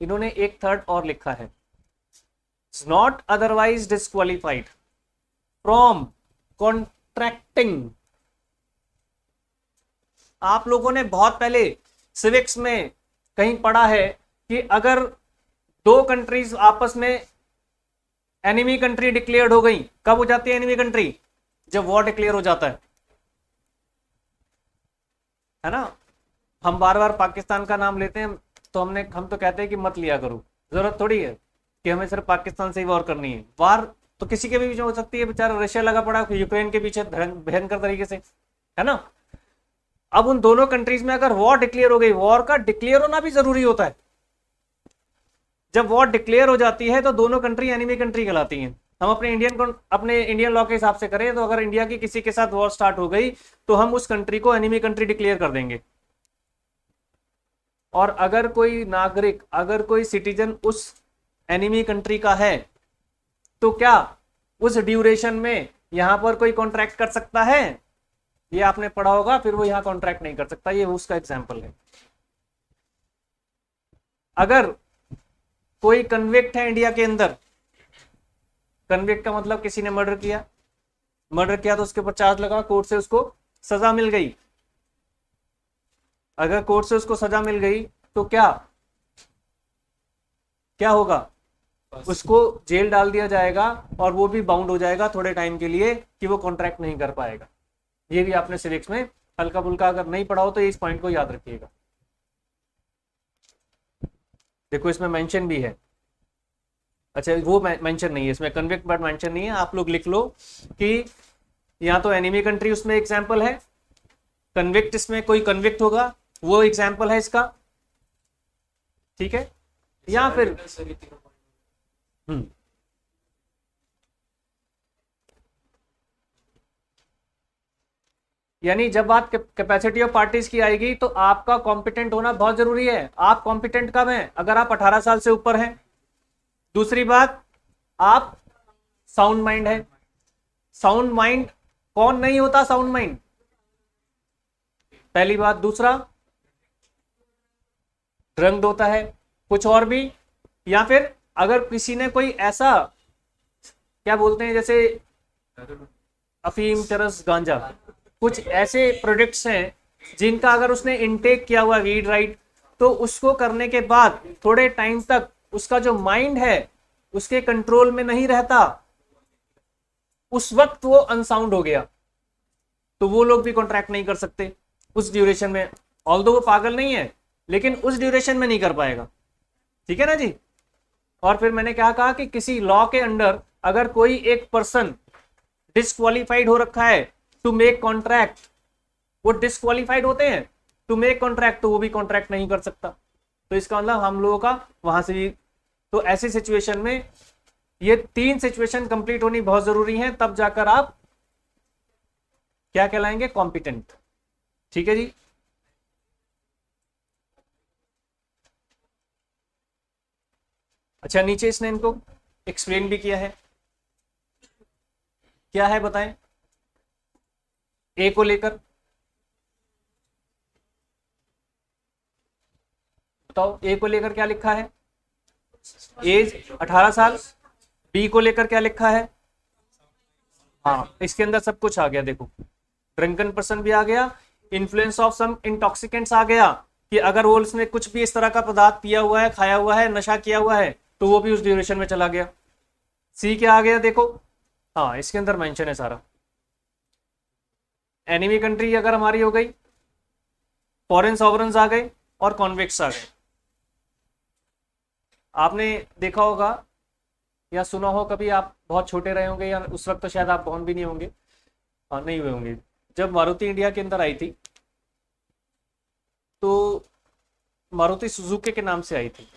इन्होंने एक थर्ड और लिखा है, not otherwise disqualified from contracting. आप लोगों ने बहुत पहले सिविक्स में कहीं पढ़ा है कि अगर दो कंट्रीज आपस में एनिमी कंट्री डिक्लेयर्ड हो गई, कब हो जाती है एनिमी कंट्री? जब वॉर डिक्लेयर हो जाता है ना। हम बार बार पाकिस्तान का नाम लेते हैं तो हम तो कहते हैं कि मत लिया करो, जरूरत थोड़ी है कि हमें सिर्फ पाकिस्तान से ही वॉर करनी है। वॉर तो किसी के भी बीच में हो सकती है, बेचारा रशिया लगा पड़ा यूक्रेन के पीछे भयंकर तरीके से, है ना। अब उन दोनों कंट्रीज में अगर वॉर डिक्लेयर हो गई, वॉर का डिक्लेयर होना भी जरूरी होता है। जब वॉर डिक्लेयर हो जाती है तो दोनों कंट्री एनिमी कंट्री कहलाती हैं। हम अपने इंडियन लॉ के हिसाब से करें तो अगर इंडिया की किसी के साथ वॉर स्टार्ट हो गई तो हम उस कंट्री को एनिमी कंट्री डिक्लेयर कर देंगे। और अगर कोई नागरिक, अगर कोई सिटीजन उस एनिमी कंट्री का है तो क्या उस ड्यूरेशन में यहां पर कोई कॉन्ट्रैक्ट कर सकता है? ये आपने पढ़ा होगा, फिर वो यहां कॉन्ट्रैक्ट नहीं कर सकता। ये उसका एग्जाम्पल है। अगर कोई कन्विक्ट है इंडिया के अंदर, कन्विक्ट का मतलब किसी ने मर्डर किया तो उसके ऊपर चार्ज लगा, कोर्ट से उसको सजा मिल गई। अगर कोर्ट से उसको सजा मिल गई तो क्या होगा? उसको जेल डाल दिया जाएगा और वो भी बाउंड हो जाएगा थोड़े टाइम के लिए कि वो कॉन्ट्रैक्ट नहीं कर पाएगा। ये भी आपने सिविक्स में हल्का फुल्का अगर नहीं पढ़ा हो तो इस पॉइंट को याद रखिएगा। देखो इसमें मेंशन भी है, अच्छा वो मेंशन नहीं है इसमें, कन्विक्ट बट मेंशन नहीं है। आप लोग लिख लो कि या तो एनिमी कंट्री उसमें एग्जाम्पल है, कन्विक्ट इसमें कोई कन्विक्ट होगा वो एग्जाम्पल है इसका, ठीक है। या फिर यानी जब बात कैपेसिटी ऑफ पार्टीज की आएगी तो आपका कॉम्पिटेंट होना बहुत जरूरी है। आप कॉम्पिटेंट कब हैं? अगर आप 18 साल से ऊपर हैं। दूसरी बात, आप साउंड माइंड है। साउंड माइंड कौन नहीं होता? साउंड माइंड, पहली बात। दूसरा, ड्रंक्ड होता है, कुछ और भी। या फिर अगर किसी ने कोई ऐसा, क्या बोलते हैं, जैसे अफीम, चरस, गांजा, कुछ ऐसे प्रोडक्ट्स हैं जिनका अगर उसने इनटेक किया हुआ वीड, राइट, तो उसको करने के बाद थोड़े टाइम तक उसका जो माइंड है उसके कंट्रोल में नहीं रहता, उस वक्त वो अनसाउंड हो गया, तो वो लोग भी कॉन्ट्रैक्ट नहीं कर सकते उस ड्यूरेशन में। ऑल्दो वो पागल नहीं है लेकिन उस ड्यूरेशन में नहीं कर पाएगा, ठीक है ना जी। और फिर मैंने क्या कहा कि किसी लॉ के अंडर अगर कोई एक पर्सन डिस्क्वालिफाइड हो रखा है टू मेक कॉन्ट्रैक्ट, वो डिस्क्वालिफाइड होते हैं टू मेक कॉन्ट्रैक्ट, तो वो भी कॉन्ट्रैक्ट नहीं कर सकता। तो इसका मतलब हम लोगों का वहां से भी, तो ऐसी सिचुएशन में ये 3 सिचुएशन कंप्लीट होनी बहुत जरूरी है, तब जाकर आप क्या कहलाएंगे? कॉम्पिटेंट, ठीक है जी। अच्छा, नीचे इसने इनको एक्सप्लेन भी किया है, क्या है बताएं? ए को लेकर बताओ, ए को लेकर क्या लिखा है? एज 18 साल। बी को लेकर क्या लिखा है? हाँ, इसके अंदर सब कुछ आ गया। देखो, ड्रंकन पर्सन भी आ गया, इन्फ्लुएंस ऑफ सम इंटॉक्सिकेंट्स आ गया कि अगर वो उसने कुछ भी इस तरह का पदार्थ पिया हुआ है, खाया हुआ है, नशा किया हुआ है, तो वो भी उस ड्यूरेशन में चला गया। सी क्या आ गया? देखो, हाँ, इसके अंदर मेंशन है सारा। एनिमी कंट्री अगर हमारी हो गई, फॉरेन सॉवरेन्स आ गए और कॉन्विक्ट्स आ गए। आपने देखा होगा या सुना हो कभी, आप बहुत छोटे रहे होंगे या उस वक्त तो शायद आप बॉर्न भी नहीं होंगे, हाँ नहीं हुए होंगे, जब मारुति इंडिया के अंदर आई थी तो मारुति सुजुकी के नाम से आई थी।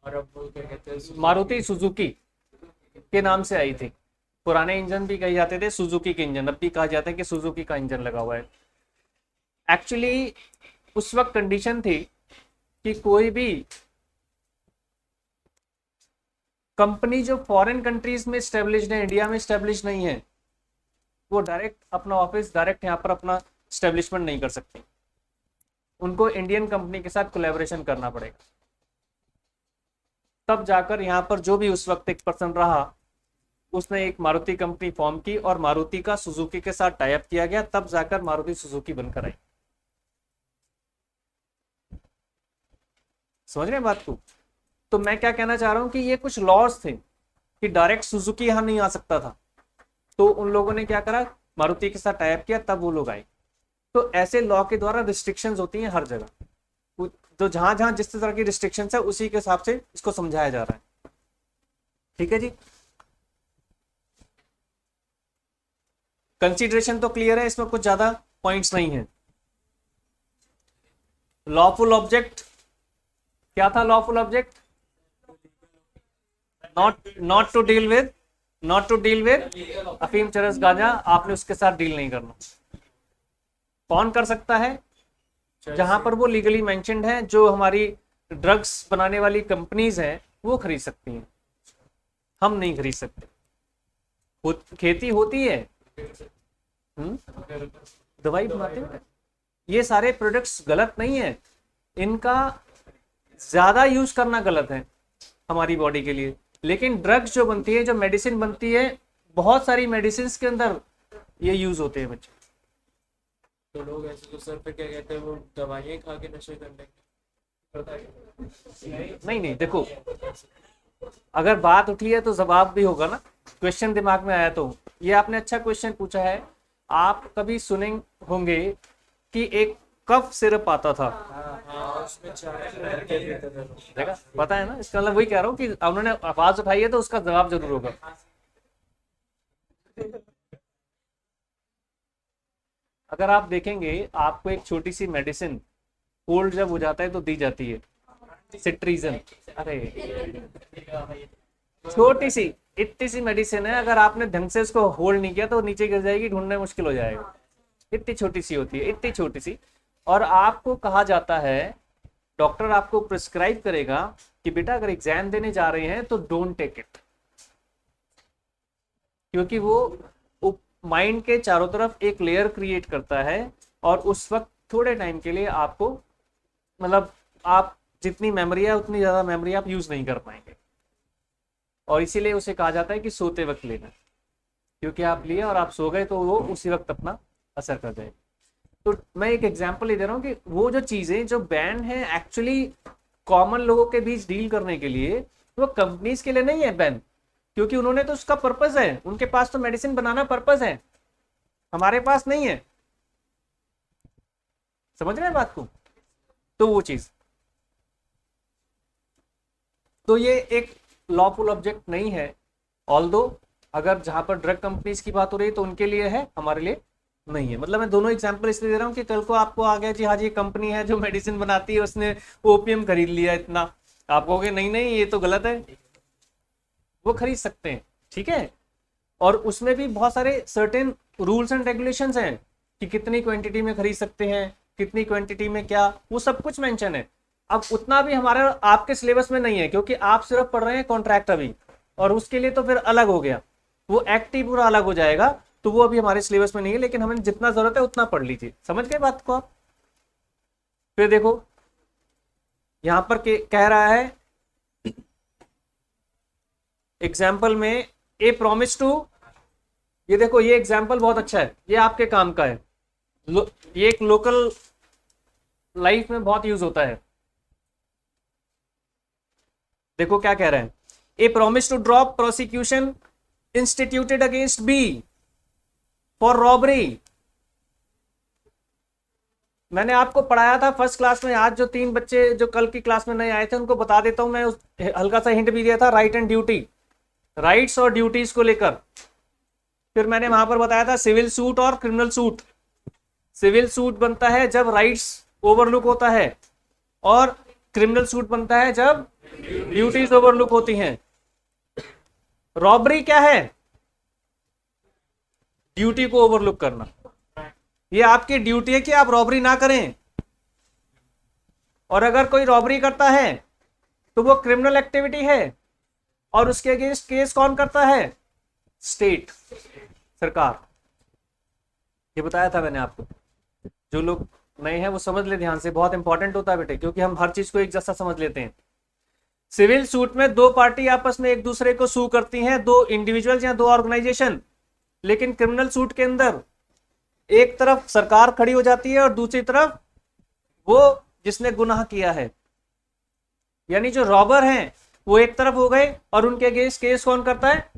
और अब वो क्या कहते हैं, मारुति सुजुकी के नाम से आई थी। पुराने इंजन भी कहे जाते थे सुजुकी के इंजन, अब भी कहा जाता है कि सुजुकी का इंजन लगा हुआ है। एक्चुअली उस वक्त कंडीशन थी कि कोई भी कंपनी जो फॉरेन कंट्रीज में स्टेब्लिश्ड है, इंडिया में स्टेब्लिश नहीं है, वो डायरेक्ट अपना ऑफिस डायरेक्ट यहाँ पर अपना स्टेब्लिशमेंट नहीं कर सकती, उनको इंडियन कंपनी के साथ कोलैबोरेशन करना पड़ेगा। तब जाकर यहाँ पर जो भी उस वक्त एक पर्सन रहा उसने एक मारुति कंपनी फॉर्म की और मारुति का सुजुकी के साथ टाई अप किया गया, तब जाकर मारुति सुजुकी बनकर आई। समझ रहे हैं बात को? तो मैं क्या कहना चाह रहा हूं कि ये कुछ लॉज थे कि डायरेक्ट सुजुकी यहां नहीं आ सकता था, तो उन लोगों ने क्या करा, मारुति के साथ टाई अप किया, तब वो लोग आए। तो ऐसे लॉ के द्वारा रिस्ट्रिक्शंस होती हैं हर जगह, तो जहां जहां जिस तरह की रिस्ट्रिक्शंस है उसी के हिसाब से इसको समझाया जा रहा है। ठीक है जी, कंसीडरेशन तो क्लियर है, इसमें कुछ ज्यादा पॉइंट्स नहीं है। लॉफुल ऑब्जेक्ट क्या था? Lawful object not to deal with अफीम, चरस, गांजा, आपने उसके साथ डील नहीं करना। कौन कर सकता है? जहां पर वो लीगली मेंशन्ड है, जो हमारी ड्रग्स बनाने वाली कंपनीज हैं वो खरीद सकती हैं, हम नहीं खरीद सकते। खेती होती है, दवाई बनाते हैं, ये सारे प्रोडक्ट्स गलत नहीं है, इनका ज्यादा यूज करना गलत है हमारी बॉडी के लिए, लेकिन ड्रग्स जो बनती है, जो मेडिसिन बनती है, बहुत सारी मेडिसिन के अंदर ये यूज होते हैं बच्चे। तो लोग ऐसे तो सर पे क्या कहते हैं, वो दवाइयाँ खा के नशे कर लेंगे। नहीं, देखो, अगर बात उठी है तो जवाब भी होगा ना, क्वेश्चन दिमाग में आया तो। ये आपने अच्छा क्वेश्चन पूछा है। आप कभी सुने होंगे कि एक कफ सिरप आता था, उसमें चाय भर के देते थे लोग। देखा, पता है ना, इसका मतलब वही कह रहा हूँ कि उन्होंने आवाज उठाई है तो उसका जवाब जरूर होगा। अगर आप देखेंगे, आपको एक छोटी सी मेडिसिन कोल्ड जब हो जाता है तो दी जाती है, सिट्रीजन। अरे छोटी सी इतनी सी मेडिसिन है, अगर आपने ढंग से उसको होल्ड नहीं किया तो नीचे गिर जाएगी, ढूंढना मुश्किल हो जाएगा। इतनी छोटी सी होती है, इतनी छोटी सी, और आपको कहा जाता है, डॉक्टर आपको प्रिस्क्राइब करेगा कि बेटा अगर एग्जाम देने जा रहे हैं तो डोंट टेक इट, क्योंकि वो माइंड के चारों तरफ एक लेयर क्रिएट करता है और उस वक्त थोड़े टाइम के लिए आपको, मतलब आप जितनी मेमोरी है उतनी ज्यादा मेमोरी आप यूज नहीं कर पाएंगे, और इसीलिए उसे कहा जाता है कि सोते वक्त लेना, क्योंकि आप लिए और आप सो गए तो वो उसी वक्त अपना असर कर जाएगा। तो मैं एक एग्जांपल ही दे रहा हूँ कि वो जो चीजें जो बैन है एक्चुअली कॉमन लोगों के बीच डील करने के लिए, वो कंपनीज के लिए नहीं है बैन, क्योंकि उन्होंने तो उसका पर्पस है, उनके पास तो मेडिसिन बनाना पर्पस है, हमारे पास नहीं है। समझ रहे हैं बात को? तो वो चीज, तो ये एक लॉफुल ऑब्जेक्ट नहीं है, ऑल्दो अगर जहां पर ड्रग कंपनीज की बात हो रही है तो उनके लिए है, हमारे लिए नहीं है। मतलब मैं दोनों एग्जांपल इसलिए दे रहा हूँ कि कल को आपको आ गया जी हाँ जी कंपनी है जो मेडिसिन बनाती है, उसने ओपीएम खरीद लिया इतना, आप कहोगे नहीं नहीं ये तो गलत है, वो खरीद सकते हैं, ठीक है। और उसमें भी बहुत सारे सर्टेन रूल्स एंड रेगुलेशंस हैं कि कितनी क्वांटिटी में खरीद सकते हैं, कितनी क्वांटिटी में क्या, वो सब कुछ मेंशन है। अब उतना भी हमारे आपके सिलेबस में नहीं है, क्योंकि आप सिर्फ पढ़ रहे हैं कॉन्ट्रैक्ट अभी, और उसके लिए तो फिर अलग हो गया, वो एक्ट ही पूरा अलग हो जाएगा, तो वो अभी हमारे सिलेबस में नहीं है, लेकिन हमें जितना जरूरत है उतना पढ़ लीजिए। समझ गए बात को आप? फिर देखो यहां पर कह रहा है एग्जाम्पल में ए प्रॉमिस टू, ये देखो ये एग्जाम्पल बहुत अच्छा है, ये आपके काम का है, ये एक लोकल लाइफ में बहुत यूज होता है। देखो क्या कह रहे हैं, a promise to drop prosecution instituted against B for robbery. मैंने आपको पढ़ाया था फर्स्ट क्लास में, आज जो 3 बच्चे जो कल की क्लास में नहीं आए थे उनको बता देता हूं मैं, हल्का सा हिंट भी दिया था, राइट एंड ड्यूटी, राइट्स और ड्यूटीज को लेकर। फिर मैंने वहां पर बताया था सिविल सूट और क्रिमिनल सूट। सिविल सूट बनता है जब राइट्स ओवरलुक होता है, और क्रिमिनल सूट बनता है जब ड्यूटीज ओवरलुक होती हैं। रॉबरी क्या है? ड्यूटी को ओवरलुक करना। ये आपकी ड्यूटी है कि आप रॉबरी ना करें, और अगर कोई रॉबरी करता है तो वो क्रिमिनल एक्टिविटी है, और उसके अगेंस्ट केस कौन करता है? स्टेट, सरकार। ये बताया था मैंने आपको। जो लोग नए हैं वो समझ ले ध्यान से, बहुत इंपॉर्टेंट होता है बेटे, क्योंकि हम हर चीज को एक जैसा समझ लेते हैं। सिविल सूट में दो पार्टी आपस में एक दूसरे को सू करती हैं, दो इंडिविजुअल्स या दो ऑर्गेनाइजेशन। लेकिन क्रिमिनल सूट के अंदर एक तरफ सरकार खड़ी हो जाती है और दूसरी तरफ वो जिसने गुनाह किया है। यानी जो रॉबर हैं वो एक तरफ हो गए और उनके अगेंस्ट केस कौन करता है?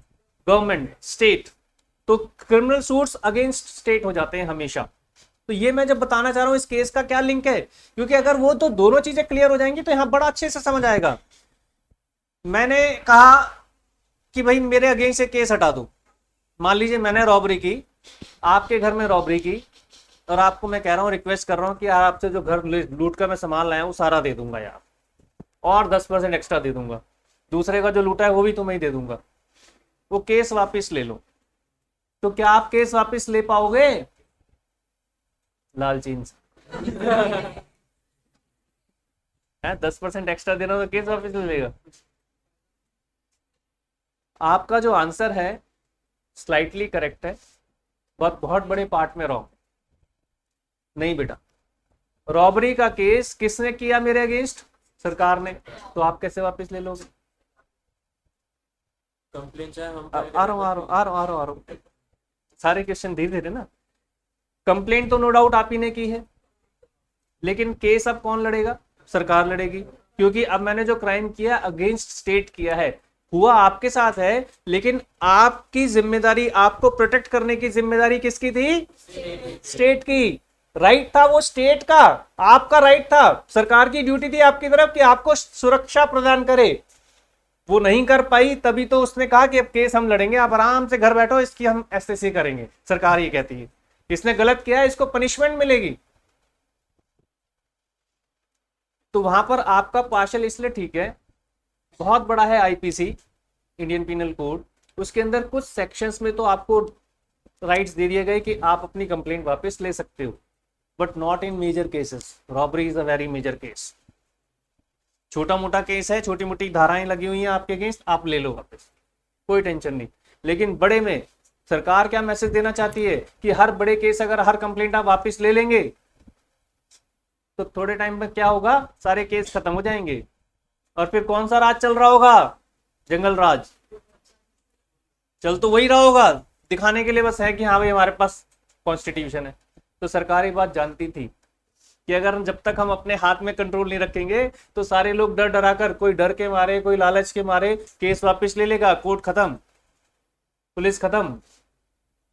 Government, state. तो क्रिमिनल सूट्स अगेंस्ट स्टेट हो जाते हैं हमेशा। तो ये मैं जब बताना चाह रहा हूं इस केस का क्या लिंक है, क्योंकि अगर वो तो दोनों चीजें क्लियर हो जाएंगी तो यहां बड़ा अच्छे से समझ आएगा। मैंने कहा कि भाई मेरे अगेंस्ट से केस हटा दो। मान लीजिए मैंने रॉबरी की, आपके घर में रॉबरी की, और आपको मैं कह रहा हूं, रिक्वेस्ट कर रहा हूं कि यार आपसे जो घर लूट कर मैं सामान लाया हूं सारा दे दूंगा यार, और 10% एक्स्ट्रा दे दूंगा, दूसरे का जो लूटा है वो भी तुम्हें ही दे दूंगा, वो केस वापस ले लो। तो क्या आप केस वापस ले पाओगे? लालचीन से 10% एक्स्ट्रा देना तो केस वापस ले लेगा। आपका जो आंसर है स्लाइटली करेक्ट है, बहुत बड़े पार्ट में रॉन्ग नहीं बेटा। रॉबरी का केस किसने किया मेरे अगेंस्ट? सरकार ने। तो आप कैसे वापस ले लोगे? कंप्लेन चाहे हम आ रहा हूं। सारे क्वेश्चन धीरे धीरे ना। कंप्लेंट तो नो डाउट आप ही ने की है, लेकिन केस अब कौन लड़ेगा? सरकार लड़ेगी, क्योंकि अब मैंने जो क्राइम किया अगेंस्ट स्टेट किया है, हुआ आपके साथ है, लेकिन आपकी जिम्मेदारी, आपको प्रोटेक्ट करने की जिम्मेदारी किसकी थी? स्टेट की। राइट था वो स्टेट का, आपका राइट था। सरकार की ड्यूटी थी आपकी तरफ कि आपको सुरक्षा प्रदान करे, वो नहीं कर पाई, तभी तो उसने कहा कि अब केस हम लड़ेंगे, आप आराम से घर बैठो, इसकी हम ऐसे करेंगे। सरकार ये कहती है इसने गलत किया है, इसको पनिशमेंट मिलेगी। तो वहां पर आपका पार्शल इसलिए ठीक है, बहुत बड़ा है आईपीसी, इंडियन पिनल कोड, उसके अंदर कुछ सेक्शंस में तो आपको राइट्स दे दिए गए कि आप अपनी कंप्लेंट वापस ले सकते हो, but not in major cases. Robbery is a very major case. छोटा मोटा केस है, छोटी मोटी धाराएं लगी हुई हैं आपके अगेंस्ट, आप ले लो वापस, कोई टेंशन नहीं। लेकिन बड़े में सरकार क्या मैसेज देना चाहती है कि हर बड़े केस, अगर हर कंप्लेंट आप वापस ले लेंगे तो थोड़े टाइम में क्या होगा? सारे केस खत्म हो जाएंगे। और फिर कौन सा राज चल रहा होगा? जंगल राज। चल तो वही रहा होगा, दिखाने के लिए बस है कि हाँ भाई हमारे पास कॉन्स्टिट्यूशन है। तो सरकार ये बात जानती थी कि अगर जब तक हम अपने हाथ में कंट्रोल नहीं रखेंगे तो सारे लोग डर डरा कर, कोई डर के मारे, कोई लालच के मारे केस वापस ले लेगा, कोर्ट खत्म, पुलिस खत्म,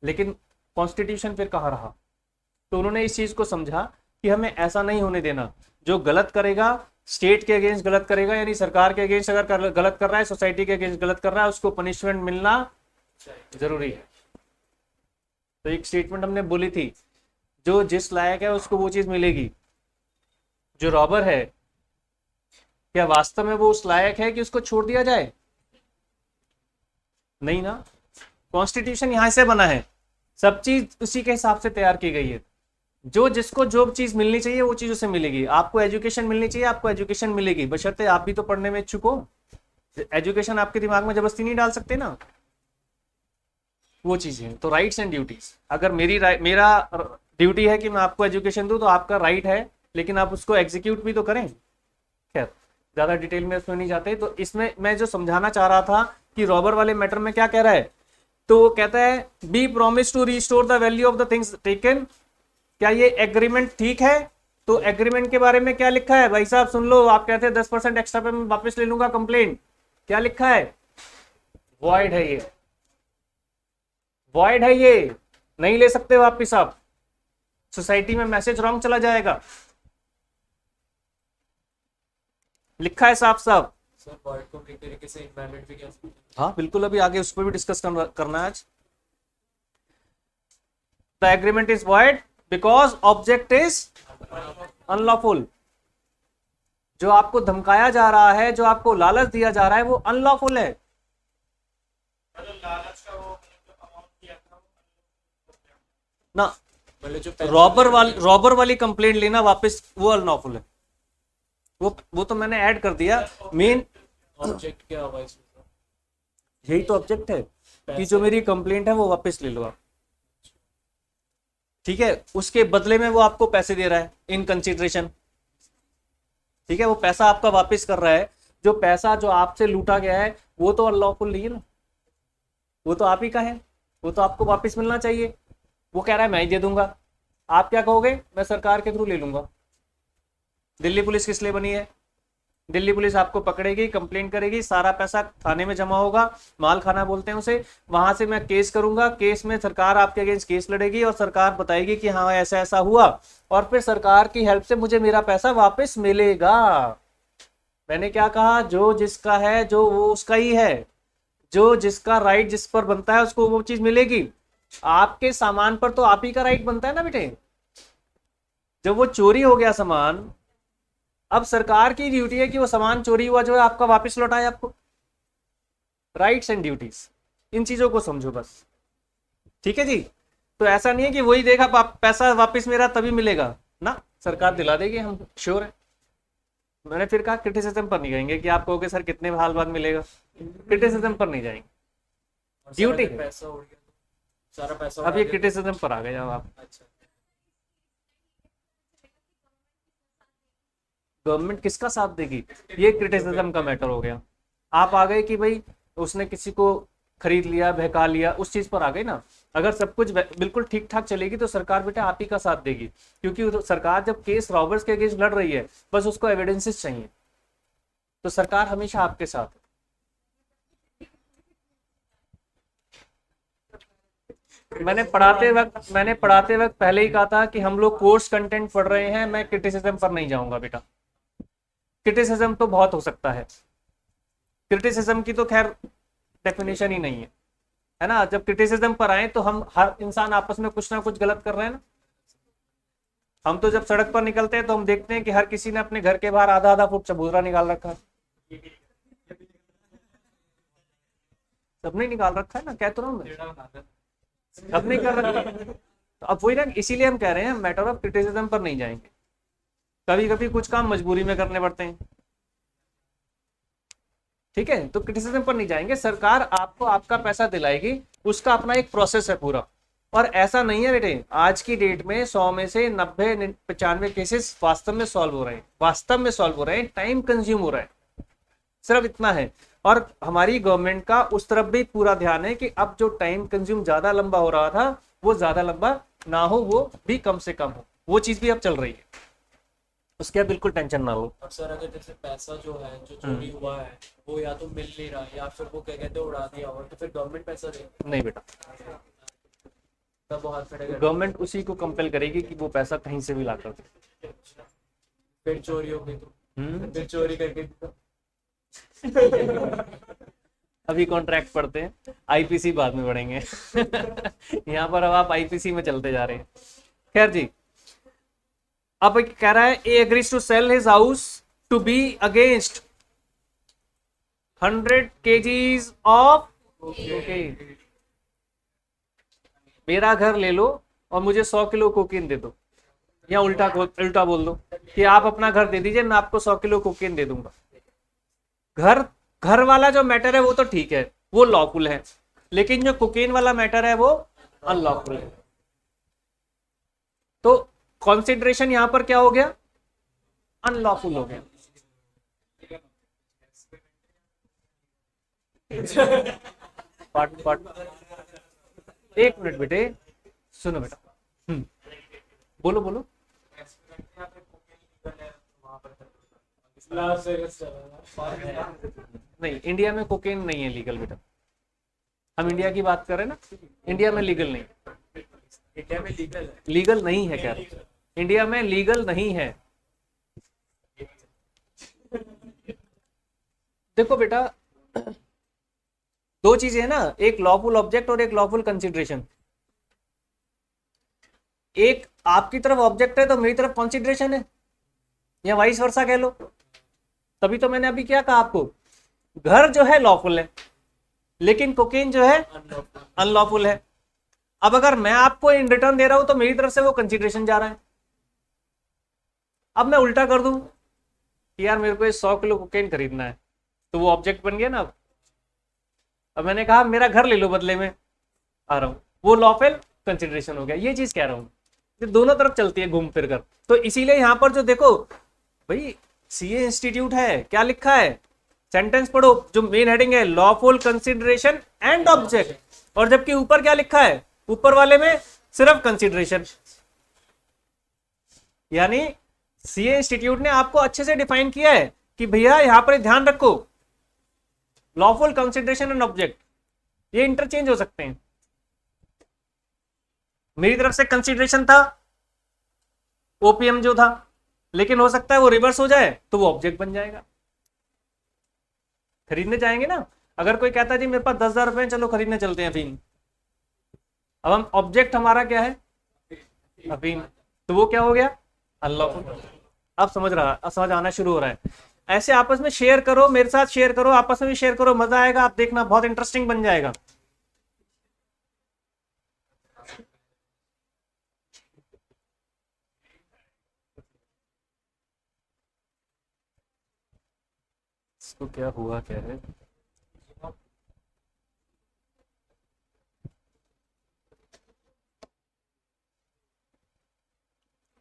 लेकिन कॉन्स्टिट्यूशन फिर कहाँ रहा? तो उन्होंने इस चीज को समझा कि हमें ऐसा नहीं होने देना। जो गलत करेगा, स्टेट के अगेंस्ट गलत करेगा, यानी सरकार के अगेंस्ट अगर गलत कर रहा है, सोसाइटी के अगेंस्ट गलत कर रहा है, उसको पनिशमेंट मिलना जरूरी है। तो एक स्टेटमेंट हमने बोली थी, जो जिस लायक है उसको वो चीज मिलेगी। जो रॉबर है, क्या वास्तव में वो उस लायक है कि उसको छोड़ दिया जाए? नहीं ना। कॉन्स्टिट्यूशन यहां से बना है, सब चीज उसी के हिसाब से तैयार की गई है। जो जिसको जो चीज मिलनी चाहिए वो चीज उसे मिलेगी। आपको एजुकेशन मिलनी चाहिए, आपको एजुकेशन मिलेगी, बशर्ते आप भी तो पढ़ने में इच्छुक हो। एजुकेशन आपके दिमाग में जबरदस्ती नहीं डाल सकते ना, वो चीजें। तो राइट्स एंड ड्यूटीज, अगर मेरा ड्यूटी है कि मैं आपको एजुकेशन दूं, तो आपका राइट है, लेकिन आप उसको एग्जीक्यूट भी तो करें। खैर ज्यादा डिटेल में उसमें नहीं जाते। तो इसमें मैं जो समझाना चाह रहा था कि रॉबर वाले मैटर में क्या कह रहा है, तो वो कहता है B promise to restore the value of the things taken. क्या ये एग्रीमेंट ठीक है? तो एग्रीमेंट के बारे में क्या लिखा है भाई साहब? सुन लो, आप कहते हैं 10% एक्स्ट्रा पे मैं वापस ले लूंगा कंप्लेंट, क्या लिखा है? वॉइड है ये, वॉइड है ये, नहीं ले सकते वापिस आप। सोसाइटी में मैसेज रॉन्ग चला जाएगा, लिखा है साफ साफ। सर वॉइड को किस तरीके से इन्वायरमेंट भी कह सकते हैं? हाँ बिल्कुल, अभी आगे उस पर भी डिस्कस करना है आज। The agreement is void because object is unlawful. जो आपको धमकाया जा रहा है, जो आपको लालच दिया जा रहा है, वो अनलॉफुल है। ना रॉबर वाली कंप्लेंट लेना वापस, वो अनलॉफुल है। वो तो मैंने ऐड कर दिया। मेन ऑब्जेक्ट क्या होगा इसमें? यही तो ऑब्जेक्ट है कि जो मेरी कंप्लेंट है वो वापस ले लो आप। ठीक है, उसके बदले में वो आपको पैसे दे रहा है इन कंसिडरेशन। ठीक है, वो पैसा आपका वापस कर रहा है। जो पैसा जो आपसे लूटा गया है वो तो अनलॉफुल नहीं है ना, वो तो आप ही का है, वो तो आपको वापस मिलना चाहिए। वो कह रहा है मैं ही दे दूंगा। आप क्या कहोगे, मैं सरकार के थ्रू ले लूंगा। दिल्ली पुलिस किस लिए बनी है? दिल्ली पुलिस आपको पकड़ेगी, कंप्लेंट करेगी, सारा पैसा थाने में जमा होगा, माल खाना बोलते हैं उसे, वहां से मैं केस करूंगा, केस में सरकार आपके अगेंस्ट केस लड़ेगी और सरकार बताएगी कि हाँ ऐसा ऐसा हुआ, और फिर सरकार की हेल्प से मुझे मेरा पैसा वापस मिलेगा। मैंने क्या कहा, जो जिसका है जो वो उसका ही है, जो जिसका राइट जिस पर बनता है उसको वो चीज मिलेगी। आपके सामान पर तो आप ही का राइट बनता है ना बेटे। जब वो चोरी हो गया सामान, अब सरकार की ड्यूटी है कि वो सामान चोरी हुआ जो है आपका वापस लौटाए आपको। राइट्स एंड ड्यूटीज, इन चीजों को समझो बस। ठीक है जी। तो ऐसा नहीं है कि वही देगा पैसा वापस मेरा तभी मिलेगा ना, सरकार दिला देगी, हम श्योर है। मैंने फिर कहा क्रिटिसिज्म पर नहीं जाएंगे कि आप कहोगे सर कितने साल बाद मिलेगा, क्रिटिसिज्म पर नहीं जाएंगे, ड्यूटी है। पैसा उड़ गया तो सारा पैसा अब ये क्रिटिसिज्म पर आ गए अब आप। अच्छा, गवर्नमेंट किसका साथ देगी, ये क्रिटिसिज्म का मैटर हो गया। आप आ गए कि भाई उसने किसी को खरीद लिया, बहका लिया, उस चीज पर आ गए ना। अगर सब कुछ बिल्कुल ठीक ठाक चलेगी तो सरकार बेटा आप ही का साथ देगी, क्योंकि सरकार जब केस रॉबर्स के अगेंस्ट लड़ रही है बस उसको एविडेंसेस चाहिए, तो सरकार हमेशा आपके साथ है। मैंने पढ़ाते वक्त पहले ही कहा था कि हम लोग कोर्स कंटेंट पढ़ रहे हैं, मैं क्रिटिसिज्म पर नहीं जाऊंगा बेटा। क्रिटिसिज्म तो बहुत हो सकता है, क्रिटिसिज्म की तो खैर डेफिनेशन ही नहीं है ना। जब क्रिटिसिज्म पर आए तो हम हर इंसान आपस में कुछ ना कुछ गलत कर रहे हैं ना। हम तो जब सड़क पर निकलते हैं तो हम देखते हैं कि हर किसी ने अपने घर के बाहर आधा आधा फुट चबूतरा निकाल रखा है। सबने निकाल रखा है ना, कह तो रहा हूं मैं, अब नहीं कर रखा। तो अब वही ना, इसीलिए हम कह रहे हैं मैटर ऑफ क्रिटिसिज्म पर नहीं जाएंगे। कभी कभी कुछ काम मजबूरी में करने पड़ते हैं, ठीक है, तो क्रिटिसिज्म पर नहीं जाएंगे। सरकार आपको आपका पैसा दिलाएगी, उसका अपना एक प्रोसेस है पूरा। और ऐसा नहीं है बेटे, आज की डेट में 100 में से 90 95 केसेस वास्तव में सॉल्व हो रहे हैं, वास्तव में सॉल्व हो रहे हैं, टाइम कंज्यूम हो रहा है, सिर्फ इतना है। और हमारी गवर्नमेंट का उस तरफ भी पूरा ध्यान है कि अब जो टाइम कंज्यूम ज्यादा लंबा हो रहा था वो ज्यादा लंबा ना हो, वो भी कम से कम हो, वो चीज भी अब चल रही है, उसके बिल्कुल टेंशन ना लो। और सर अगर जैसे पैसा जो है जो चोरी हुआ है वो या तो मिल नहीं रहा है या फिर वो क्या कहते हैं उड़ा दिया और तो फिर गवर्नमेंट पैसा देगी? नहीं बेटा, तब वो हाथ खड़े गवर्नमेंट उसी को कंपेल करेगी कि वो पैसा कहीं से भी ला कर दे। फिर चोरी हो गई तो फिर चोरी करके तो अभी कॉन्ट्रैक्ट पढ़ते हैं, आईपीसी बाद में पढ़ेंगे। यहाँ पर अब आप आईपीसी में चलते जा रहे हैं। खैर जी, अब कह रहा है A agrees to sell his house to B against 100 kgs of cocaine. मेरा घर ले लो और मुझे 100 किलो कोकेन दे दो, या उल्टा बोल दो कि आप अपना घर दे दीजिए, मैं आपको 100 किलो कोकेन दे दूंगा। घर वाला जो मैटर है वो तो ठीक है, वो लॉफुल है, लेकिन जो कोकेन वाला मैटर है वो अनलॉफुल है। तो कॉन्सिडरेशन यहां पर क्या हो गया, अनलॉफुल हो गया। पार्ट एक मिनट बेटे, सुनो बेटा, बोलो बोलो। नहीं, इंडिया में कोकेन नहीं है लीगल बेटा, हम इंडिया की बात कर रहे हैं ना, इंडिया में लीगल नहीं, इंडिया में लीगल है, लीगल नहीं है, क्या इंडिया में लीगल नहीं है। देखो बेटा, दो चीजें है ना, एक लॉफुल ऑब्जेक्ट और एक लॉफुल कंसिडरेशन। एक आपकी तरफ ऑब्जेक्ट है तो मेरी तरफ कंसिडरेशन है, या वाइस वर्सा कह लो। तभी तो मैंने अभी क्या कहा आपको, घर जो है लॉफुल है लेकिन कोकेन जो है अनलॉफुल है। अब अगर मैं आपको इन रिटर्न दे रहा हूं तो मेरी तरफ से वो कंसिडरेशन जा रहा है। अब मैं उल्टा कर दूं कि यार मेरे को 100 किलो कोकेन खरीदना है, तो वो ऑब्जेक्ट बन गया ना। अब मैंने कहा मेरा घर ले लो बदले में, आ रहा हूँ, वो लॉफुल कंसिडरेशन हो गया। ये चीज कह रहा हूँ, ये दोनों तरफ चलती है घूम फिर कर। तो इसीलिए यहाँ पर जो देखो भाई, सीए इंस्टीट्यूट है, क्या लिखा है, सेंटेंस पढ़ो, जो मेन हेडिंग है लॉफुल कंसिडरेशन एंड ऑब्जेक्ट, और जबकि ऊपर क्या लिखा है, ऊपर वाले में सिर्फ कंसिडरेशन। यानी सीए इंस्टीट्यूट ने आपको अच्छे से डिफाइन किया है कि भैया यहां पर ध्यान रखो, लॉफुल कंसिडरेशन एंड ऑब्जेक्ट ये इंटरचेंज हो सकते हैं। मेरी तरफ से कंसिडरेशन था, ओपीएम जो था, लेकिन हो सकता है वो रिवर्स हो जाए तो वो ऑब्जेक्ट बन जाएगा। खरीदने जाएंगे ना, अगर कोई कहता है जी मेरे पास 10,000 रुपए, चलो खरीदने चलते हैं अफीम, अब हम ऑब्जेक्ट हमारा क्या है, अफीम, तो वो क्या हो गया, अनलॉफुल। अब समझ आना शुरू हो रहा है। ऐसे आपस में शेयर करो, मेरे साथ शेयर करो, आपस में भी शेयर करो, मजा आएगा, आप देखना बहुत इंटरेस्टिंग बन जाएगा। इसको क्या हुआ क्या है,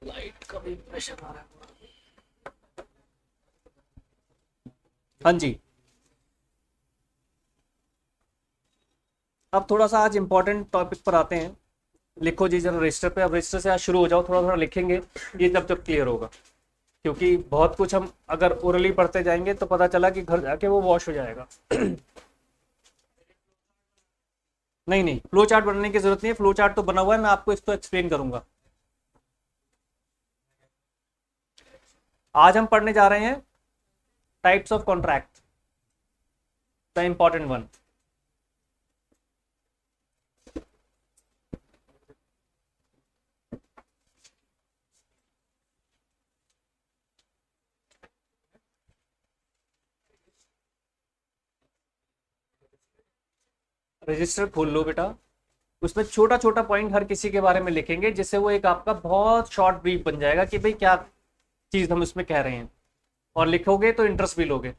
लाइट का भी प्रेशर आ रहा है। हाँ जी, अब थोड़ा सा आज इंपॉर्टेंट टॉपिक पर आते हैं। लिखो जी जरा रजिस्टर पे, अब रजिस्टर से आज शुरू हो जाओ, थोड़ा थोड़ा लिखेंगे, ये तब तक क्लियर होगा, क्योंकि बहुत कुछ हम अगर ओरली पढ़ते जाएंगे तो पता चला कि घर जाके वो वॉश हो जाएगा। नहीं नहीं, फ्लो चार्ट बनाने की जरूरत नहीं है, फ्लो चार्ट तो बना हुआ है, मैं आपको इसको एक्सप्लेन करूंगा। आज हम पढ़ने जा रहे हैं types of contract, the important one. Register खोल लो बेटा, उसमें छोटा छोटा पॉइंट हर किसी के बारे में लिखेंगे, जिससे वो एक आपका बहुत शॉर्ट ब्रीफ बन जाएगा कि भाई क्या चीज हम इसमें कह रहे हैं, और लिखोगे तो इंटरेस्ट भी लोगे।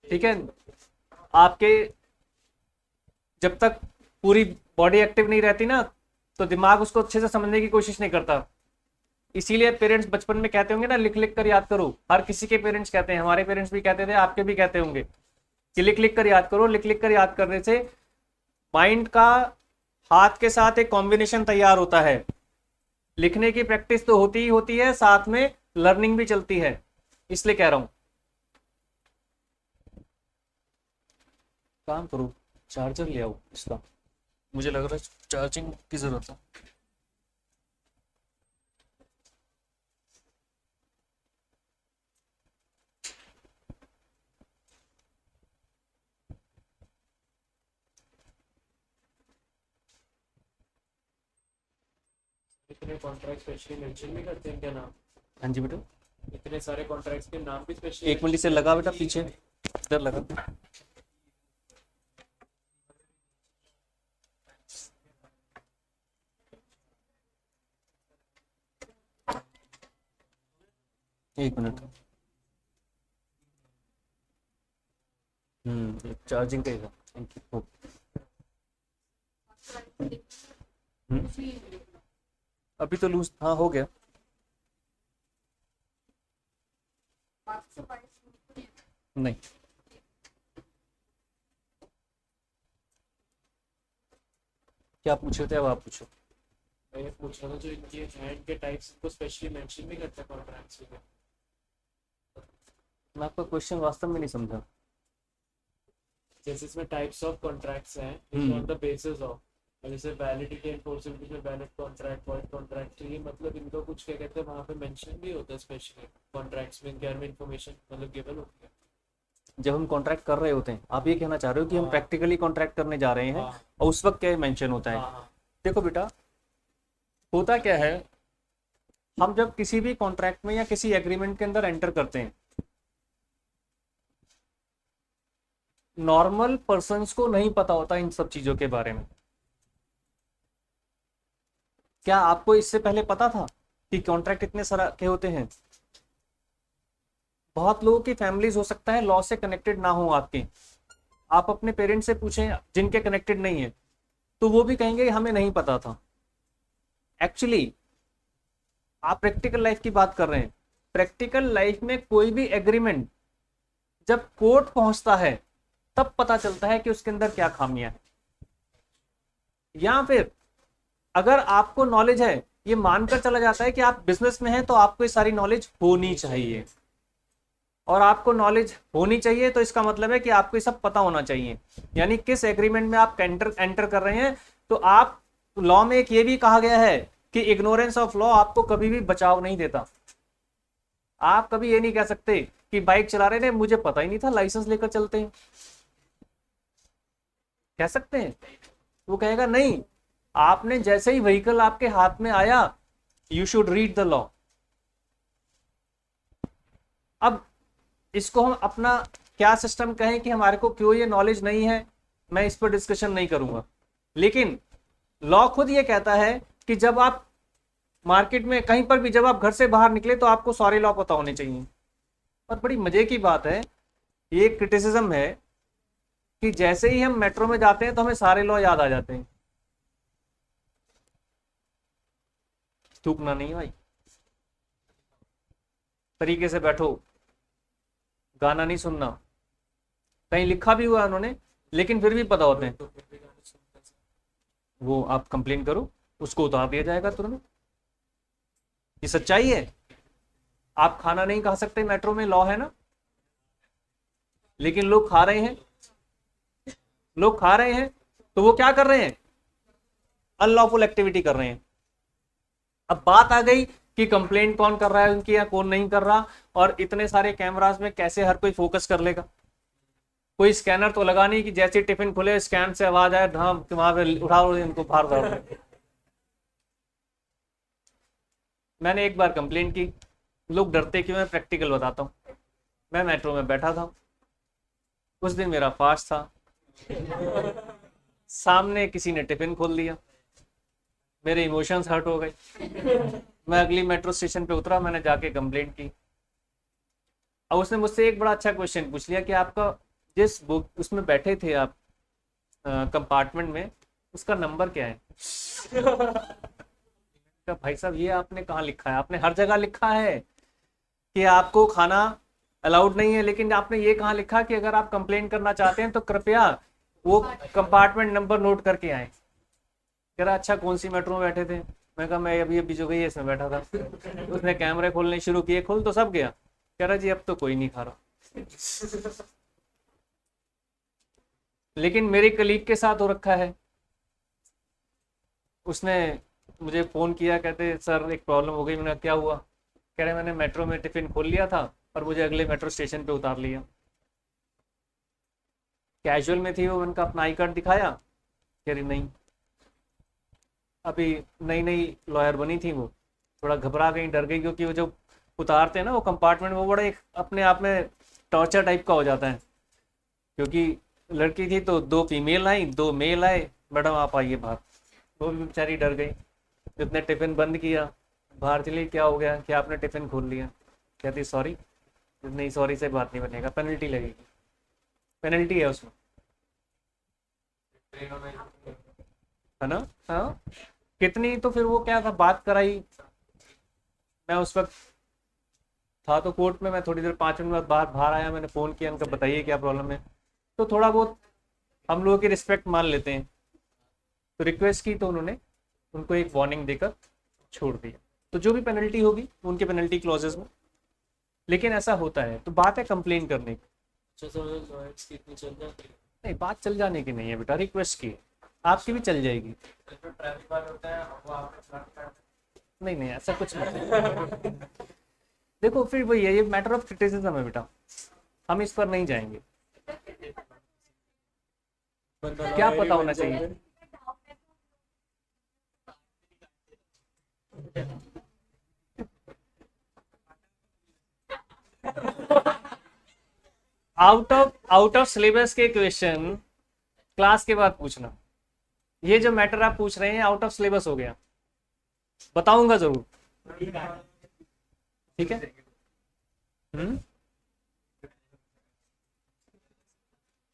ठीक है, आपके जब तक पूरी बॉडी एक्टिव नहीं रहती ना, तो दिमाग उसको अच्छे से समझने की कोशिश नहीं करता। इसीलिए पेरेंट्स बचपन में कहते होंगे ना, लिख लिख कर याद करो, हर किसी के पेरेंट्स कहते हैं, हमारे पेरेंट्स भी कहते थे, आपके भी कहते होंगे कि लिख लिख कर याद करो। लिख लिख कर याद करने से माइंड का हाथ के साथ एक कॉम्बिनेशन तैयार होता है। लिखने की प्रैक्टिस तो होती ही होती है, साथ में लर्निंग भी चलती है, इसलिए कह रहा हूं। काम करो, चार्जर ले आओ इसका, मुझे लग रहा है चार्जिंग की जरूरत है। इतने कॉन्ट्रैक्ट स्पेशली मेंशन भी करते हैं क्या नाम? हाँ जी बेटा, इतने सारे कॉन्ट्रैक्ट्स के नाम भी स्पेशली एक मिनट से लगा बेटा, पीछे इधर लगा। एक मिनट, चार्जिंग का ही था, थैंक यू। अभी तो लूज, हाँ हो गया। नहीं, क्या पूछ रहे थे, अब आप पूछो। मैं ये पूछ रहा था, जो इनके हैंड के टाइप्स को स्पेशली मेंशन भी करते हैं कॉन्ट्रैक्ट्स में? मैं आपका क्वेश्चन वास्तव में नहीं समझा। जैसे इसमें टाइप्स ऑफ कॉन्ट्रैक्ट्स हैं, ऑन द बेसिस ऑफ, जैसे वैलिडिटी एनफोर्सेबिलिटी में वैलिड कॉन्ट्रैक्ट, वॉइड कॉन्ट्रैक्ट, तो ये मतलब इनको कुछ क्या कहते हैं वहाँ पे मेंशन भी होता है स्पेशली कॉन्ट्रैक्ट्स में, इनके में इंफॉर्मेशन मतलब गिवन होती है जब हम कॉन्ट्रैक्ट कर रहे होते हैं, आप ये कहना चाह रहे हो कि हम हाँ। प्रैक्टिकली कॉन्ट्रैक्ट करने जा रहे हैं, हाँ। और उस वक्त क्या मेंशन होता है। हाँ। देखो बेटा, होता क्या है, हम जब किसी भी कॉन्ट्रैक्ट में या किसी एग्रीमेंट के अंदर एंटर करते हैं, नॉर्मल पर्सन्स को नहीं पता होता इन सब चीजों के बारे में। क्या आपको इससे पहले पता था कि कॉन्ट्रैक्ट इतने सारे के होते हैं? बहुत लोगों की फैमिलीज हो सकता है लॉ से कनेक्टेड ना हो आपके, आप अपने पेरेंट्स से पूछें जिनके कनेक्टेड नहीं है, तो वो भी कहेंगे हमें नहीं पता था। एक्चुअली आप प्रैक्टिकल लाइफ की बात कर रहे हैं, प्रैक्टिकल लाइफ में कोई भी एग्रीमेंट जब कोर्ट पहुंचता है तब पता चलता है कि उसके अंदर क्या खामियां है। या फिर अगर आपको नॉलेज है, ये मानकर चला जाता है कि आप बिजनेस में हैं तो आपको ये सारी नॉलेज होनी चाहिए, और आपको नॉलेज होनी चाहिए तो इसका मतलब है कि आपको ये सब पता होना चाहिए। यानी किस एग्रीमेंट में आप एंटर कर रहे हैं। तो आप लॉ में एक ये भी कहा गया है कि इग्नोरेंस ऑफ लॉ आपको कभी भी बचाव नहीं देता। आप कभी ये नहीं कह सकते कि बाइक चला रहे थे मुझे पता ही नहीं था, लाइसेंस लेकर चलते हैं, कह सकते हैं? वो कहेगा नहीं, आपने जैसे ही व्हीकल आपके हाथ में आया you should read the law. अब इसको हम अपना क्या सिस्टम कहें कि हमारे को क्यों ये नॉलेज नहीं है, मैं इस पर डिस्कशन नहीं करूंगा। लेकिन लॉ खुद ये कहता है कि जब आप मार्केट में कहीं पर भी जब आप घर से बाहर निकले तो आपको सारे लॉ पता होने चाहिए। और बड़ी मजे की बात है, ये क्रिटिसिज्म है कि जैसे ही हम मेट्रो में जाते हैं तो हमें सारे लॉ याद आ जाते हैं। थूकना नहीं भाई, तरीके से बैठो, गाना नहीं सुनना। कहीं लिखा भी हुआ है उन्होंने, लेकिन फिर भी पता होते हैं। वो आप कंप्लेन करो, उसको उतार दिया जाएगा तुरंत। ये सच्चाई है। आप खाना नहीं खा सकते मेट्रो में, लॉ है ना, लेकिन लोग खा रहे हैं। लोग खा रहे हैं तो वो क्या कर रहे हैं? अनलॉफुल एक्टिविटी कर रहे हैं। अब बात आ गई कि कंप्लेंट कौन कर रहा है उनकी या कौन नहीं कर रहा, और इतने सारे कैमरास में कैसे हर कोई फोकस कर लेगा। कोई स्कैनर तो लगा नहीं कि जैसे टिफिन खुले स्कैन से आवाज आए धाम वहां पे उठाओ इनको बाहर उठाओ। मैंने एक बार कंप्लेन की, लोग डरते कि मैं प्रैक्टिकल बताता हूँ। मैं मेट्रो में बैठा था, उस दिन मेरा फास्ट था, सामने किसी ने टिफिन खोल दिया, मेरे इमोशंस हर्ट हो गए। मैं अगली मेट्रो स्टेशन पे उतरा, मैंने जाके कंप्लेंट की। अब उसने मुझसे एक बड़ा अच्छा क्वेश्चन पूछ लिया कि आपका जिस बुक उसमें बैठे थे आप कंपार्टमेंट में, उसका नंबर क्या है? तो भाई साहब ये आपने कहाँ लिखा है? आपने हर जगह लिखा है कि आपको खाना अलाउड नहीं है, लेकिन आपने ये कहाँ लिखा कि अगर आप कंप्लेन करना चाहते हैं तो कृपया वो कंपार्टमेंट नंबर नोट करके आए। कह रहा अच्छा कौन सी मेट्रो में बैठे थे? मैं कहा मैं अभी अभी जो गई है इसमें बैठा था। उसने कैमरे खोलने शुरू किए, खुल तो सब गया। कह रहा जी अब तो कोई नहीं खा रहा। लेकिन मेरे कलीग के साथ हो रखा है, उसने मुझे फ़ोन किया, कहते सर एक प्रॉब्लम हो गई। मैंने कहा क्या हुआ? कह रहे मैंने मेट्रो में टिफ़िन खोल लिया था और मुझे अगले मेट्रो स्टेशन पे उतार लिया। कैजुअल में थी वो, उनका अपना आई कार्ड दिखाया, कह रही नहीं। अभी नई नई लॉयर बनी थी वो, थोड़ा घबरा गई, डर गई, क्योंकि वो जो उतारते हैं ना वो कंपार्टमेंट, वो बड़ा एक अपने आप में टॉर्चर टाइप का हो जाता है। क्योंकि लड़की थी तो 2 फीमेल आई 2 मेल आए, मैडम आप आइए बाहर। वो भी बेचारी डर गई। जितने टिफ़िन बंद किया, बाहर चली, क्या हो गया? क्या आपने टिफ़िन खोल लिया? कहती सॉरी। नहीं सॉरी से बात नहीं बनेगा, पेनल्टी लगेगी। पेनल्टी है उसमें, है ना? हाँ कितनी, तो फिर वो क्या था, बात कराई। मैं उस वक्त था तो कोर्ट में, मैं थोड़ी देर 5 मिनट बाद बाहर बाहर आया, मैंने फ़ोन किया, उनका बताइए क्या प्रॉब्लम है। तो थोड़ा बहुत हम लोगों की रिस्पेक्ट मान लेते हैं, तो रिक्वेस्ट की तो उन्होंने उनको एक वार्निंग देकर छोड़ दिया। तो जो भी पेनल्टी होगी उनके पेनल्टी क्लॉजेस में। लेकिन ऐसा होता है, तो बात है कंप्लेन करने की। कितनी चल जाती है? नहीं बात चल जाने की नहीं है बेटा, रिक्वेस्ट की, आपकी भी चल जाएगी। ट्रैफिक वाले होता है वो आपका नहीं नहीं ऐसा कुछ नहीं। देखो फिर वही है, ये मैटर ऑफ क्रिटिसिज्म है बेटा, हम इस पर नहीं जाएंगे। क्या पता होना चाहिए? आउट ऑफ सिलेबस के क्वेश्चन क्लास के बाद पूछना। ये जो मैटर आप पूछ रहे हैं आउट ऑफ सिलेबस हो गया, बताऊंगा जरूर। ठीक है।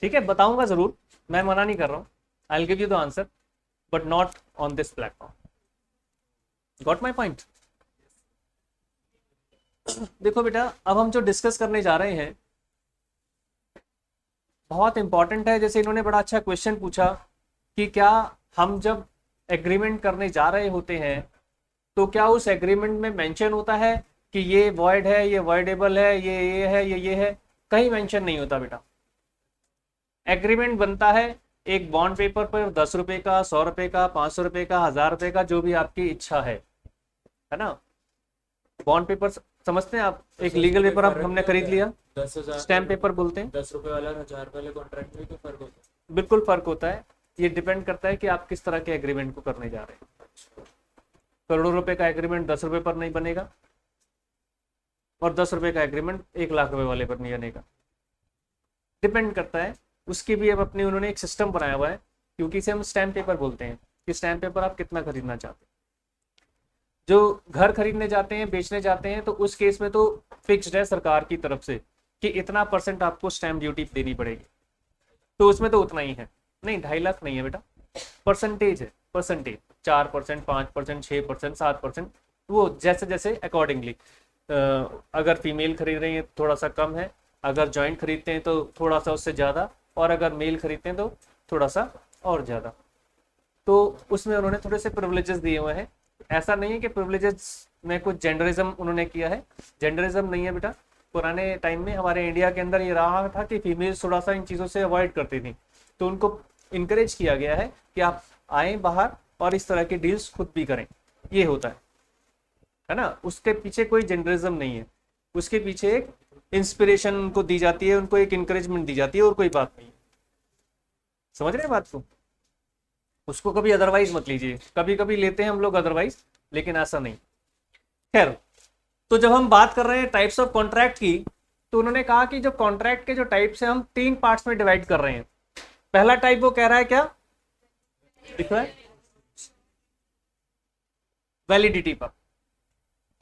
ठीक है, बताऊंगा जरूर, मैं मना नहीं कर रहा हूँ, I will give you the answer but not on this platform. Got my point? देखो बेटा, अब हम जो डिस्कस करने जा रहे हैं बहुत इंपॉर्टेंट है। जैसे इन्होंने बड़ा अच्छा क्वेश्चन पूछा कि क्या हम जब एग्रीमेंट करने जा रहे होते हैं तो क्या उस एग्रीमेंट में मेंशन होता है कि ये वॉइड है, ये वॉइडेबल है, ये है, ये है? कहीं मेंशन नहीं होता बेटा। एग्रीमेंट बनता है एक बॉन्ड पेपर पर 10 रुपए का, 100 रुपए का, 500 रुपए का, 1000 रुपए का, जो भी आपकी इच्छा है ना। बॉन्ड पेपर समझते हैं आप? एक लीगल पेपर हमने खरीद लिया, 10,000 स्टैम्प पेपर बोलते हैं। 10 रुपए वाला 1000 वाले कॉन्ट्रैक्ट में तो फर्क होता है। बिल्कुल फर्क होता है, ये डिपेंड करता है कि आप किस तरह के एग्रीमेंट को करने जा रहे हैं। करोड़ों रुपए का एग्रीमेंट 10 रुपए पर नहीं बनेगा और 10 रुपए का एग्रीमेंट 1 लाख रुपए वाले पर नहीं बनेगा। डिपेंड करता है। उसकी भी अब अपनी उन्होंने एक सिस्टम बनाया हुआ है, क्योंकि इसे हम स्टैम्प पेपर बोलते हैं कि स्टैम्प पेपर आप कितना खरीदना चाहते हैं। जो घर खरीदने जाते हैं, बेचने जाते हैं, तो उस केस में तो फिक्स्ड है सरकार की तरफ से कि इतना % आपको स्टैम्प ड्यूटी देनी पड़ेगी, तो उसमें तो उतना ही है। नहीं, 2.5 लाख नहीं है बेटा, परसेंटेज है, परसेंटेज 4%, 5%, 6%, 7%, वो जैसे जैसे अकॉर्डिंगली। अगर फीमेल खरीद रही है तो थोड़ा सा कम है, अगर जॉइंट खरीदते हैं तो थोड़ा सा उससे ज़्यादा, और अगर मेल खरीदते हैं तो थोड़ा सा और ज़्यादा। तो उसमें उन्होंने थोड़े से प्रिविलेजेस दिए हुए हैं। ऐसा नहीं है कि प्रिविलेजेस में कुछ जेंडरिज्म उन्होंने किया है, जेंडरिज्म नहीं है बेटा। पुराने टाइम में हमारे इंडिया के अंदर ये रहा था कि फीमेल्स थोड़ा सा इन चीज़ों से अवॉइड करती थी, तो उनको इनकरेज किया गया है कि आप आए बाहर और इस तरह की डील्स खुद भी करें। ये होता है ना। उसके पीछे कोई जेंडरिज्म नहीं है, उसके पीछे एक इंस्पिरेशन उनको दी जाती है, उनको एक इंकरेजमेंट दी जाती है, और कोई बात नहीं है। समझ रहे हैं बात को? उसको कभी अदरवाइज मत लीजिए, कभी कभी लेते हैं हम लोग अदरवाइज, लेकिन ऐसा नहीं। खैर, तो जब हम बात कर रहे हैं टाइप्स ऑफ कॉन्ट्रैक्ट की, तो उन्होंने कहा कि जो कॉन्ट्रैक्ट के जो टाइप्स हैं हम 3 पार्ट्स में डिवाइड कर रहे हैं। पहला टाइप वो कह रहा है क्या, लिख रहा है, वैलिडिटी पर,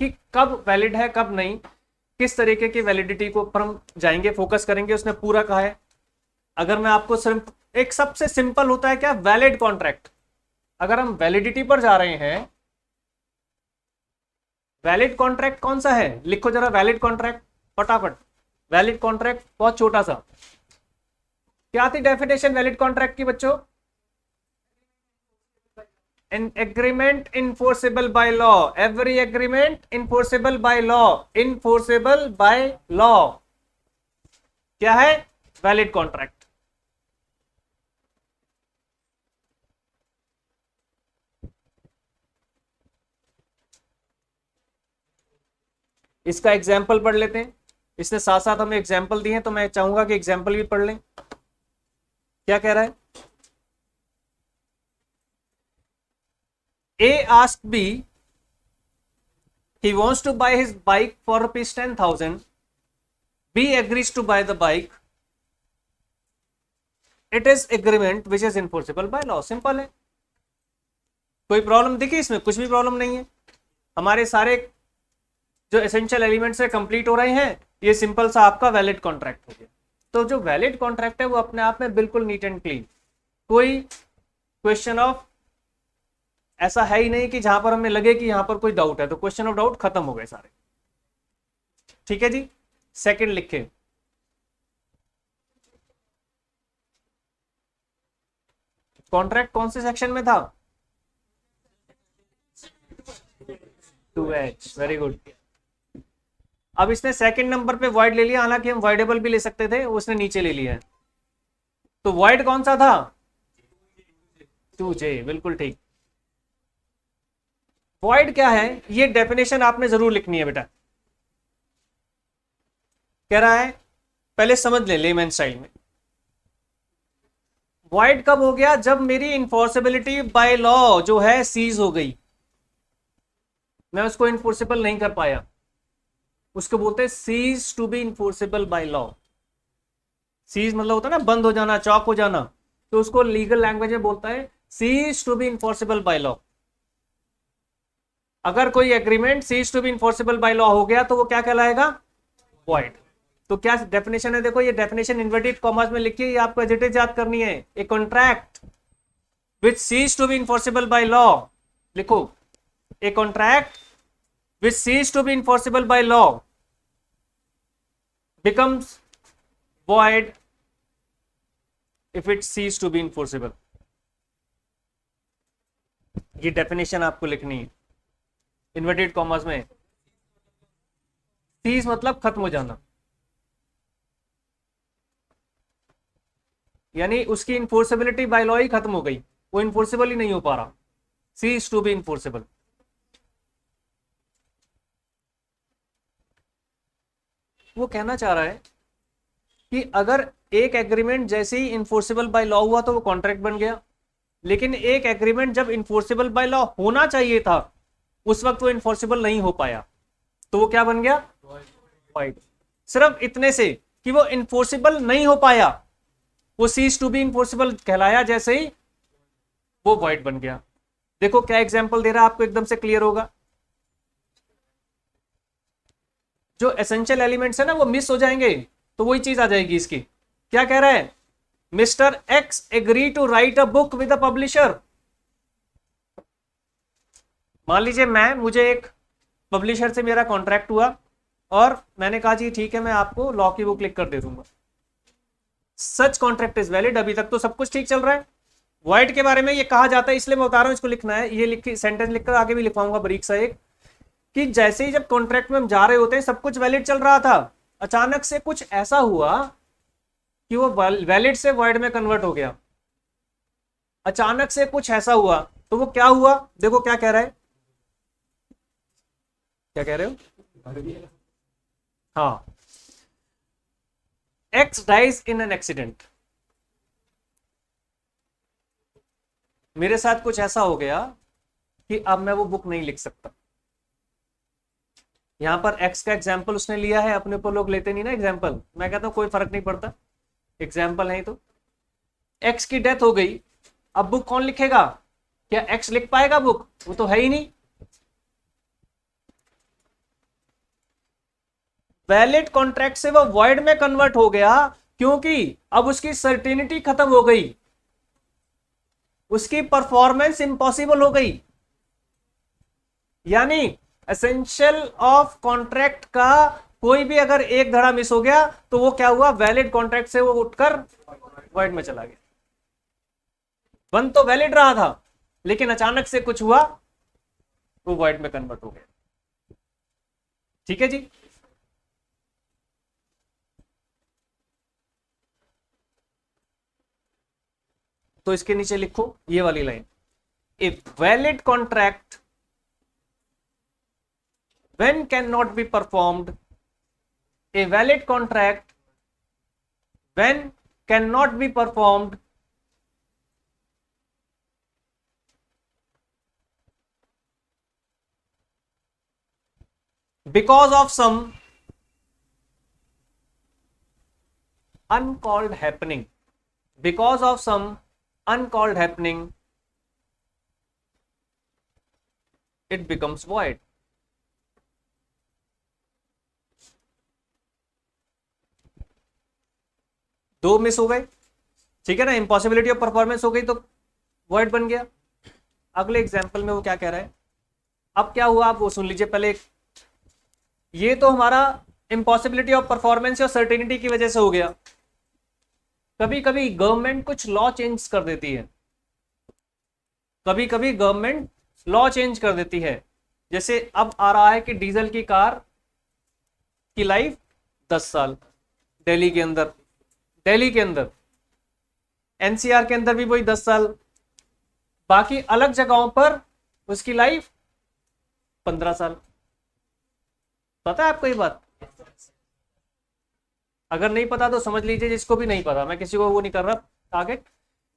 कि कब वैलिड है कब नहीं, किस तरीके की वैलिडिटी को पर हम जाएंगे, फोकस करेंगे। उसने पूरा कहा है। अगर मैं आपको सिर्फ एक सबसे सिंपल होता है क्या, वैलिड कॉन्ट्रैक्ट। अगर हम वैलिडिटी पर जा रहे हैं, वैलिड कॉन्ट्रैक्ट कौन सा है, लिखो जरा वैलिड कॉन्ट्रैक्ट फटाफट। वैलिड कॉन्ट्रैक्ट बहुत छोटा सा, क्या थी डेफिनेशन वैलिड कॉन्ट्रैक्ट की बच्चों? An agreement enforceable by law, every agreement enforceable by law, enforceable by law, क्या है? Valid contract. इसका एग्जाम्पल पढ़ लेते हैं। इसने साथ साथ हमें एग्जाम्पल दिए हैं, तो मैं चाहूंगा कि एग्जाम्पल भी पढ़ लें। क्या कह रहा है? A asked B, he wants to buy his bike for ₹10,000. B agrees to buy the bike. It is agreement which is enforceable by law. Simple है। कोई प्रॉब्लम दिखी इसमें? कुछ भी प्रॉब्लम नहीं है। हमारे सारे जो एसेंशियल एलिमेंट्स है कंप्लीट हो रहे हैं। ये सिंपल सा आपका वैलिड कॉन्ट्रैक्ट हो गया। तो जो वैलिड कॉन्ट्रैक्ट है वो अपने आप में बिल्कुल नीट एंड क्लीन, कोई क्वेश्चन ऑफ ऐसा है ही नहीं कि जहां पर हमें लगे कि यहां पर कोई डाउट है, तो क्वेश्चन ऑफ डाउट खत्म हो गए सारे। ठीक है जी। सेकंड लिखे, कॉन्ट्रैक्ट कौन से सेक्शन में था? 2H, very good. अब इसने सेकंड नंबर पे वॉइड ले लिया, हालांकि हम वॉइडेबल भी ले सकते थे, उसने नीचे ले लिया है। तो वॉइड कौन सा था? 2J, बिल्कुल ठीक। वॉइड क्या है, ये डेफिनेशन आपने जरूर लिखनी है बेटा। कह रहा है, पहले समझ ले लेमैन स्टाइल में। वॉइड कब हो गया? जब मेरी इन्फोर्सेबिलिटी बाय लॉ जो है सीज हो गई, मैं उसको इन्फोर्सेबल नहीं कर पाया, उसको बोलते हैं cease to be enforceable by law. Cease मतलब होता है ना बंद हो जाना, चौक हो जाना, तो उसको लीगल लैंग्वेज में बोलता है cease to be enforceable by law. अगर कोई agreement cease to be enforceable by law हो गया तो वो क्या कहलाएगा? वॉइड। तो क्या डेफिनेशन है, देखो ये डेफिनेशन इन्वर्टेड कॉमर्स में लिखी है, ये आपको एज इट इज याद करनी है। A contract which cease to be enforceable by law, लिखो, a contract which cease to be enforceable by law becomes void if it cease to be enforceable। ये डेफिनेशन आपको लिखनी है इन्वर्टेड कॉमर्स में। Seize मतलब खत्म हो जाना, यानी उसकी इन्फोर्सेबिलिटी बाय लॉ ही खत्म हो गई, वो इन्फोर्सेबल ही नहीं हो पा रहा, सीज टू बी इन्फोर्सेबल। वो कहना चाह रहा है कि अगर एक एग्रीमेंट जैसे ही इन्फोर्सेबल बाय लॉ हुआ तो वो कॉन्ट्रैक्ट बन गया, लेकिन एक एग्रीमेंट जब इन्फोर्सेबल बाय लॉ होना चाहिए था उस वक्त वो इन्फोर्सेबल नहीं हो पाया, तो वो क्या बन गया, वॉइड। सिर्फ इतने से कि वो इन्फोर्सेबल नहीं हो पाया, वो सीज टू बी इन्फोर्सेबल कहलाया, जैसे ही वो वॉइड बन गया। देखो क्या एग्जांपल दे रहा है, आपको एकदम से क्लियर होगा। जो एसेंशियल एलिमेंट्स है ना वो मिस हो जाएंगे तो वही चीज आ जाएगी इसकी। क्या कह रहा है, mister X agree to write a book with a publisher. मान लीजिए मुझे एक पब्लिशर से मेरा कॉन्ट्रैक्ट हुआ और मैंने कहा जी ठीक है मैं आपको लॉ की बुक लिख कर दे दूंगा। सच कॉन्ट्रैक्ट इज वैलिड, अभी तक तो सब कुछ ठीक चल रहा है। वॉइड के बारे में ये कहा जाता है, इसलिए मैं बता रहा हूं, इसको लिखना है, ये लिख सेंटेंस लिखकर आगे भी लिखवाऊंगा बारीक सा एक, कि जैसे ही जब कॉन्ट्रैक्ट में हम जा रहे होते हैं सब कुछ वैलिड चल रहा था, अचानक से कुछ ऐसा हुआ कि वो वैलिड से वॉइड में कन्वर्ट हो गया। अचानक से कुछ ऐसा हुआ तो वो क्या हुआ, देखो क्या कह रहा है, क्या कह रहे हो, हाँ, X dies in an accident. मेरे साथ कुछ ऐसा हो गया कि अब मैं वो बुक नहीं लिख सकता। यहां पर एक्स का एग्जाम्पल उसने लिया है, अपने ऊपर लोग लेते नहीं ना एग्जाम्पल, मैं कहता हूं कोई फर्क नहीं पड़ता, एग्जाम्पल है तो। एक्स की डेथ हो गई, अब बुक कौन लिखेगा, क्या एक्स लिख पाएगा बुक, वो तो है ही नहीं। वैलिड कॉन्ट्रैक्ट से वो वॉइड में कन्वर्ट हो गया क्योंकि अब उसकी सर्टेनिटी खत्म हो गई, उसकी परफॉर्मेंस इंपॉसिबल हो गई। यानी एसेंशियल ऑफ कॉन्ट्रैक्ट का कोई भी अगर एक धड़ा मिस हो गया तो वो क्या हुआ, वैलिड कॉन्ट्रैक्ट से वो उठकर वॉइड में चला गया। बन तो वैलिड रहा था लेकिन अचानक से कुछ हुआ, वो वॉइड में कन्वर्ट हो गया। ठीक है जी, तो इसके नीचे लिखो ये वाली line, a valid contract when cannot be performed, a valid contract when cannot be performed because of some uncalled happening, because of some uncalled happening it becomes void। दो मिस हो गए, ठीक है ना, इम्पॉसिबिलिटी ऑफ परफॉर्मेंस हो गई तो void बन गया। अगले एग्जांपल में वो क्या कह रहा है, अब क्या हुआ आप वो सुन लीजिए पहले। ये तो हमारा इम्पॉसिबिलिटी ऑफ परफॉर्मेंस और सर्टेनिटी की वजह से हो गया। कभी कभी गवर्नमेंट कुछ लॉ चेंज कर देती है, कभी कभी गवर्नमेंट लॉ चेंज कर देती है। जैसे अब आ रहा है कि डीजल की कार की लाइफ 10 साल, दिल्ली के अंदर, दिल्ली के अंदर, एनसीआर के अंदर भी वही 10 साल, बाकी अलग जगहों पर उसकी लाइफ 15 साल। पता है आपको ये बात, अगर नहीं पता तो समझ लीजिए, जिसको भी नहीं पता, मैं किसी को वो नहीं कर रहा टारगेट,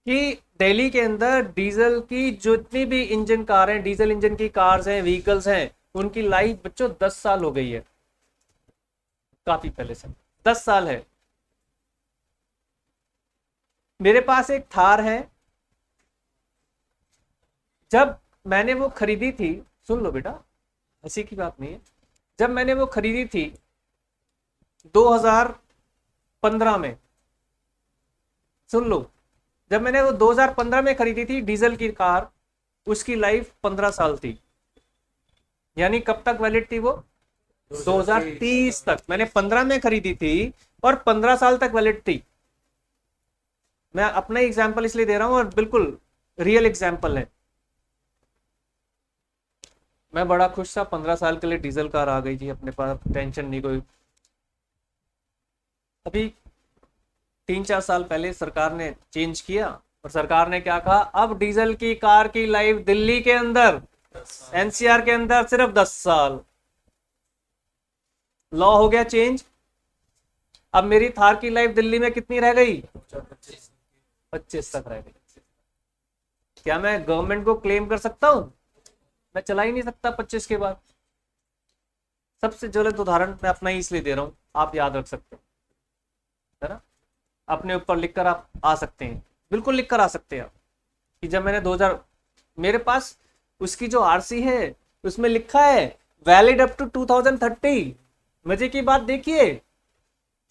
कि दिल्ली के अंदर डीजल की जितनी भी इंजन कार हैं, डीजल इंजन की कार्स हैं, व्हीकल्स हैं, उनकी लाइफ बच्चों 10 साल हो गई है, काफी पहले से 10 साल है। मेरे पास एक थार है, जब मैंने वो खरीदी थी, सुन लो बेटा, हंसी की बात नहीं है, जब मैंने वो खरीदी थी 2015 में, सुन लो, जब मैंने वो 2015 में खरीदी थी डीजल की कार, उसकी लाइफ 15 साल थी। यानी कब तक वैलिड थी वो? 2030 तक। मैंने 15 में खरीदी थी और 15 साल तक वैलिड थी। मैं अपना एग्जाम्पल इसलिए दे रहा हूं और बिल्कुल रियल एग्जाम्पल है। मैं बड़ा खुश था, 15 साल के लिए डीजल कार आ गई जी अपने पास, टेंशन नहीं कोई। अभी 3-4 साल पहले सरकार ने चेंज किया और सरकार ने क्या कहा, अब डीजल की कार की लाइफ दिल्ली के अंदर, एनसीआर के अंदर सिर्फ 10 साल। लॉ हो गया चेंज। अब मेरी थार की लाइफ दिल्ली में कितनी रह गई? 25 तक रह गई। क्या मैं गवर्नमेंट को क्लेम कर सकता हूं? मैं चला ही नहीं सकता 25 के बाद। सबसे ज्वलंत उदाहरण मैं अपना ही इसलिए दे रहा हूं, आप याद रख सकते हैं, है ना? अपने ऊपर लिखकर आप आ सकते हैं, बिल्कुल लिखकर आ सकते हैं आप कि जब मैंने 2000, मेरे पास उसकी जो आरसी है उसमें लिखा है वैलिड अप टू 2030। मजे की बात देखिए,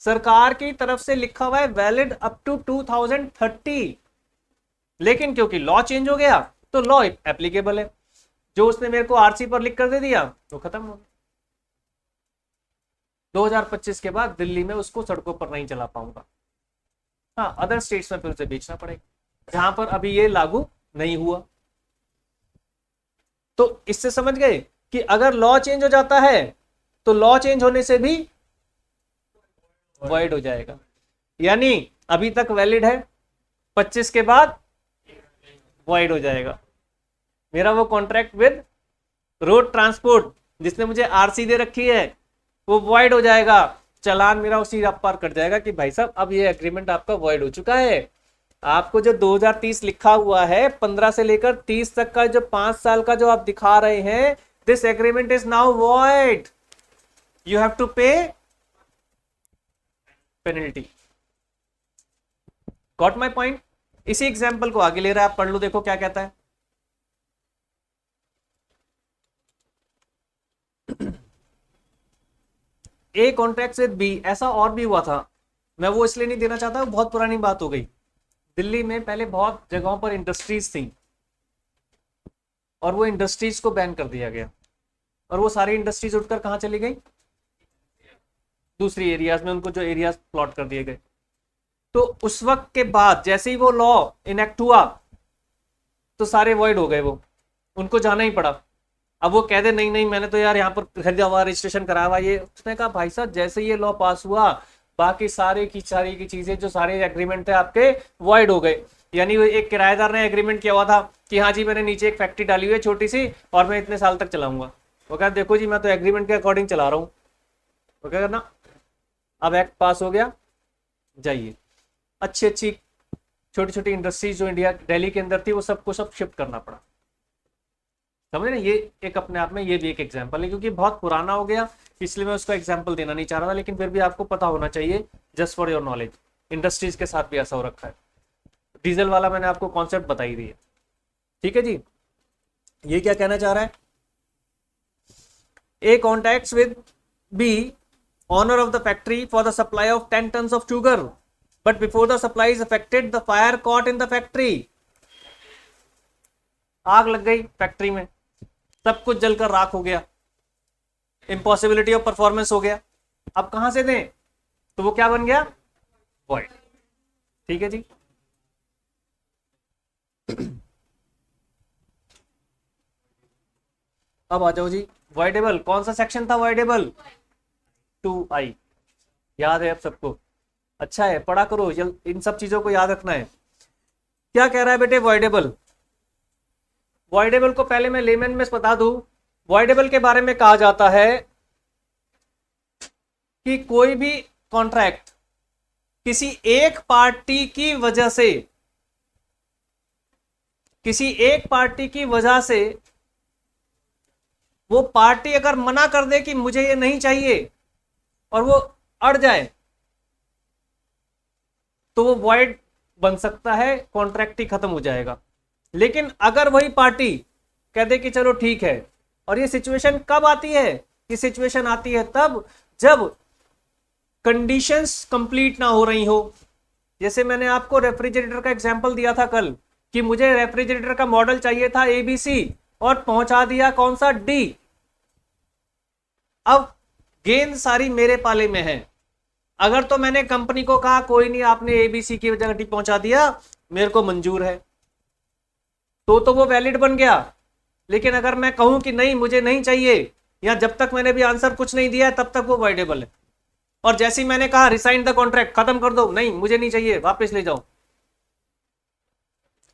सरकार की तरफ से लिखा हुआ है वैलिड अप टू 2030, लेकिन क्योंकि लॉ चेंज हो गया तो लॉ एप्लीकेबल है। जो उसने मेरे को आरसी पर लिख कर दे दिया तो खत्म हो गया। 2025 के बाद दिल्ली में उसको सड़कों पर नहीं चला पाऊंगा। हाँ, अदर स्टेट्स में फिर उसे बेचना पड़ेगा जहां पर अभी ये लागू नहीं हुआ। तो इससे समझ गए कि अगर लॉ चेंज हो जाता है तो लॉ चेंज होने से भी वॉइड हो जाएगा। यानी अभी तक वैलिड है, 25 के बाद वॉइड हो जाएगा। मेरा वो कॉन्ट्रैक्ट विद रोड ट्रांसपोर्ट जिसने मुझे आरसी दे रखी है वो वॉइड हो जाएगा। चालान मेरा उसी आप पार कट जाएगा कि भाई साहब अब ये एग्रीमेंट आपका वॉइड हो चुका है। आपको जो 2030 लिखा हुआ है, 15 से लेकर 30 तक का जो 5 साल का जो आप दिखा रहे हैं, this agreement is now void, you have to pay penalty. Got my point? इसी एग्जाम्पल को आगे ले रहा है, आप पढ़ लो, देखो क्या कहता है। ए कॉन्ट्रैक्ट विद बी, ऐसा और भी हुआ था, मैं वो इसलिए नहीं देना चाहता, वो बहुत पुरानी बात हो गई। दिल्ली में पहले बहुत जगहों पर इंडस्ट्रीज थी और वो इंडस्ट्रीज को बैन कर दिया गया और वो सारी इंडस्ट्रीज उठकर कहां चली गई? दूसरी एरियाज में, उनको जो एरियाज प्लॉट कर दिए गए। तो उस वक्त के बाद जैसे ही वो लॉ इनेक्ट हुआ तो सारे वॉइड हो गए, वो उनको जाना ही पड़ा। अब वो कह दे नहीं नहीं मैंने तो यार यहाँ पर खरीदा हुआ, रजिस्ट्रेशन कराया हुआ, ये, उसने कहा भाई साहब जैसे ये लॉ पास हुआ बाकी सारी की चीजें जो सारे एग्रीमेंट थे आपके वॉइड हो गए। यानी वो एक किराएदार ने एग्रीमेंट किया हुआ था कि हाँ जी मैंने नीचे एक फैक्ट्री डाली हुई है छोटी सी और मैं इतने साल तक चलाऊंगा, वो कहा देखो जी मैं तो एग्रीमेंट के अकॉर्डिंग चला रहा हूँ, वो क्या करना। अब एक्ट पास हो गया, जाइए अच्छी अच्छी छोटी छोटी इंडस्ट्रीज जो इंडिया दिल्ली के अंदर थी वो सबको सब शिफ्ट करना पड़ा। समझ रहे? ये एक अपने आप में ये भी एक एग्जाम्पल है, क्योंकि बहुत पुराना हो गया इसलिए मैं उसका एग्जाम्पल देना नहीं चाह रहा था, लेकिन फिर भी आपको पता होना चाहिए just for your knowledge. Industries के साथ भी ऐसा हो रखा है। डीजल वाला मैंने आपको कॉन्सेप्ट बताई दी है, ठीक है जी। ये क्या कहना चाह रहा है? A contacts with B, owner of the factory, for the supply of 10 tons of sugar, but before the supply is affected the fire caught in the factory। आग लग गई फैक्ट्री में, सब कुछ जलकर राख हो गया, इम्पॉसिबिलिटी ऑफ परफॉर्मेंस हो गया। अब कहां से दें? तो वो क्या बन गया? वॉइड। ठीक है जी। अब आ जाओ जी, वॉइडेबल कौन सा सेक्शन था? वॉइडेबल 2I, याद है अब सबको? अच्छा है, पढ़ा करो, इन सब चीजों को याद रखना है। क्या कह रहा है बेटे? वॉइडेबल। वॉइडेबल को पहले मैं लेमन में बता दूं, वॉइडेबल के बारे में कहा जाता है कि कोई भी कॉन्ट्रैक्ट किसी एक पार्टी की वजह से, किसी एक पार्टी की वजह से वो पार्टी अगर मना कर दे कि मुझे ये नहीं चाहिए और वो अड़ जाए तो वो वॉइड बन सकता है, कॉन्ट्रैक्ट ही खत्म हो जाएगा। लेकिन अगर वही पार्टी कह दे कि चलो ठीक है, और ये सिचुएशन कब आती है? ये सिचुएशन आती है तब जब कंडीशंस कंप्लीट ना हो रही हो। जैसे मैंने आपको रेफ्रिजरेटर का एग्जांपल दिया था कल कि मुझे रेफ्रिजरेटर का मॉडल चाहिए था एबीसी और पहुंचा दिया कौन सा डी। अब गेंद सारी मेरे पाले में है। अगर तो मैंने कंपनी को कहा कोई नहीं आपने एबीसी की जगह डी पहुंचा दिया, मेरे को मंजूर है, तो वो वैलिड बन गया। लेकिन अगर मैं कहूं कि नहीं मुझे नहीं चाहिए, या जब तक मैंने भी आंसर कुछ नहीं दिया है तब तक वो वाइडेबल है। और जैसे ही मैंने कहा रिसाइन द कॉन्ट्रैक्ट, खत्म कर दो, नहीं मुझे नहीं चाहिए वापस ले जाओ,